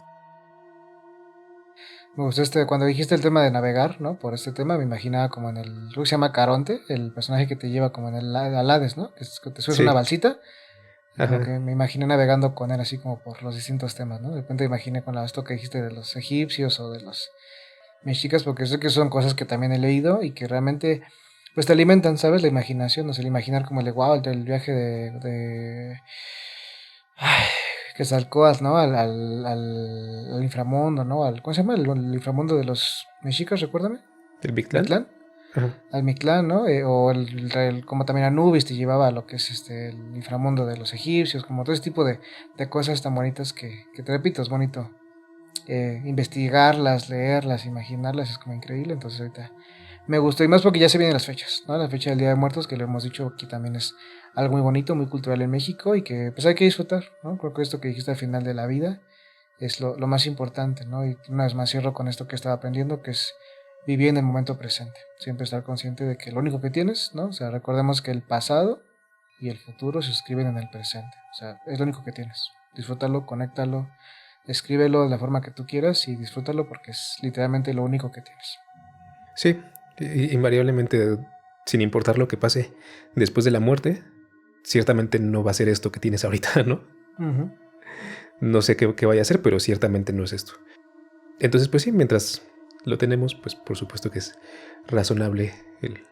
Me gustó cuando dijiste el tema de navegar, ¿no? Por este tema me imaginaba como en el, creo que se llama Caronte, el personaje que te lleva como en el al Hades, ¿no? Que te subes a una
Sí,
balsita y como
ajá,
que me imaginé navegando con él así como por los distintos temas, ¿no? De repente me imaginé con esto que dijiste de los egipcios o de los mexicas, porque sé que son cosas que también he leído y que realmente pues te alimentan, ¿sabes? La imaginación, o sea, el imaginar como el de wow, el viaje de ay, Quetzalcóatl, ¿no? Al inframundo, ¿no? ¿Cómo se llama? El inframundo de los mexicas, recuérdame.
el Mictlán.
Mictlán.
Ajá.
Al Mictlán, ¿no? O como también Anubis te llevaba a lo que es el inframundo de los egipcios, como todo ese tipo de cosas tan bonitas que te repito, es bonito investigarlas, leerlas, imaginarlas, es como increíble. Entonces ahorita me gustó y más porque ya se vienen las fechas, ¿no? La fecha del Día de Muertos, que lo hemos dicho aquí también es algo muy bonito, muy cultural en México y que pues hay que disfrutar, ¿no? Creo que esto que dijiste al final de la vida es lo más importante, ¿no? Y una vez más cierro con esto que estaba aprendiendo, que es vivir en el momento presente, siempre estar consciente de que lo único que tienes, ¿no? O sea, recordemos que el pasado y el futuro se escriben en el presente, o sea, es lo único que tienes. Disfrútalo, conéctalo, escríbelo de la forma que tú quieras y disfrútalo porque es literalmente lo único que tienes.
Sí, invariablemente, sin importar lo que pase después de la muerte, ciertamente no va a ser esto que tienes ahorita, ¿no?
Ujú.
No sé qué vaya a ser, pero ciertamente no es esto. Entonces, pues sí, mientras lo tenemos, pues por supuesto que es razonable el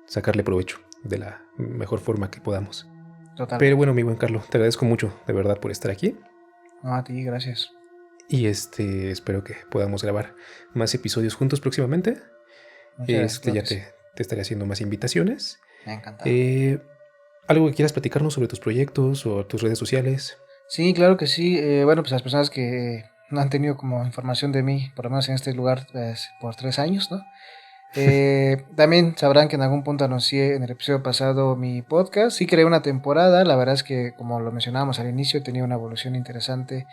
sacarle provecho de la mejor forma que podamos. Pero
Totalmente.
bueno, mi buen Carlos, te agradezco mucho de verdad por estar aquí
No, a ti, gracias.
y espero que podamos grabar más episodios juntos próximamente.
Muchas gracias, claro
Ya
que sí.
te estaré haciendo más invitaciones.
Me ha encantado.
Eh, ¿Algo que quieras platicarnos sobre tus proyectos o tus redes sociales?
Sí, claro que sí. Bueno, pues las personas que no han tenido como información de mí, por lo menos en este lugar, pues, por 3 años, ¿no? También sabrán que en algún punto anuncié en el episodio pasado mi podcast. Sí creé una temporada. La verdad es que, como lo mencionábamos al inicio, tenía una evolución interesante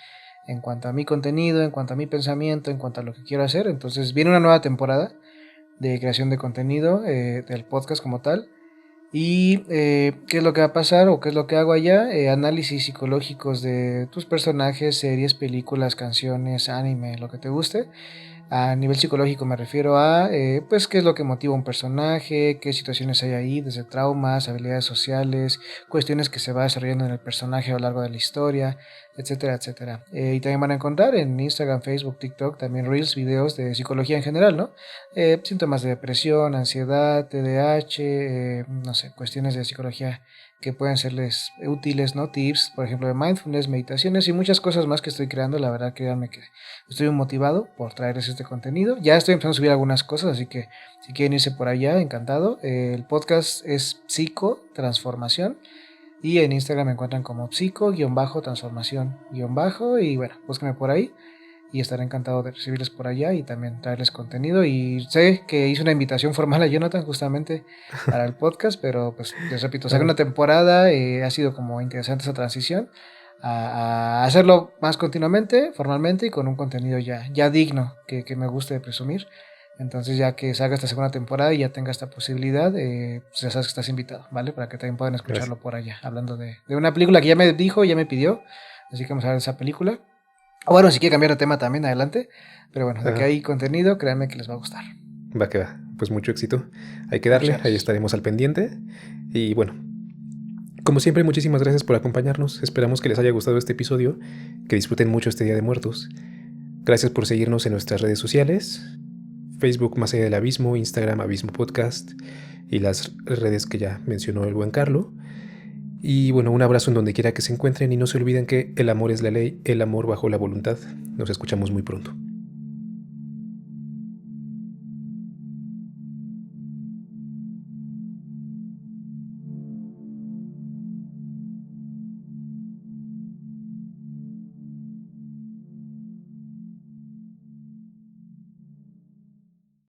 en cuanto a mi contenido, en cuanto a mi pensamiento, en cuanto a lo que quiero hacer. Entonces viene una nueva temporada de creación de contenido del podcast como tal. Y qué es lo que va a pasar o qué es lo que hago allá. Análisis psicológicos de tus personajes, series, películas, canciones, anime, lo que te guste. A nivel psicológico me refiero a, pues, qué es lo que motiva a un personaje, qué situaciones hay ahí, desde traumas, habilidades sociales, cuestiones que se va desarrollando en el personaje a lo largo de la historia, etcétera, etcétera. Y también van a encontrar en Instagram, Facebook, TikTok, también Reels, videos de psicología en general, ¿no? Síntomas de depresión, ansiedad, TDAH, no sé, cuestiones de psicología que pueden serles útiles, ¿no? Tips, por ejemplo, de mindfulness, meditaciones y muchas cosas más que estoy creando. La verdad, créanme que estoy muy motivado por traerles este contenido. Ya estoy empezando a subir algunas cosas, así que si quieren irse por allá, encantado. El podcast es Psico Transformación y en Instagram me encuentran como psico-transformación- y bueno, búsquenme por ahí y estaré encantado de recibirles por allá y también traerles contenido. Y sé que hice una invitación formal a Jonathan justamente para el podcast, pero pues les repito, saqué
Ah,
una temporada, ha sido como interesante esa transición a hacerlo más continuamente, formalmente y con un contenido ya digno que me guste presumir. Entonces, ya que salga esta segunda temporada y ya tenga esta posibilidad, pues ya sabes que estás invitado, ¿vale? Para que también puedan escucharlo
Gracias.
por allá, hablando de una película que ya me dijo, ya me pidió, así que vamos a ver esa película. O bueno, si quiere cambiar de tema también, adelante. Pero bueno, de que
Ajá.
hay contenido, créanme que les va a gustar.
Va que va. Pues mucho éxito. Hay que
Muchas
darle, ahí
gracias.
estaremos al pendiente. Y bueno, como siempre, muchísimas gracias por acompañarnos. Esperamos que les haya gustado este episodio, que disfruten mucho este Día de Muertos. Gracias por seguirnos en nuestras redes sociales, Facebook Más allá del Abismo, Instagram Abismo Podcast y las redes que ya mencionó el buen Carlo. Y bueno, un abrazo en donde quiera que se encuentren y no se olviden que el amor es la ley, el amor bajo la voluntad. Nos escuchamos muy pronto.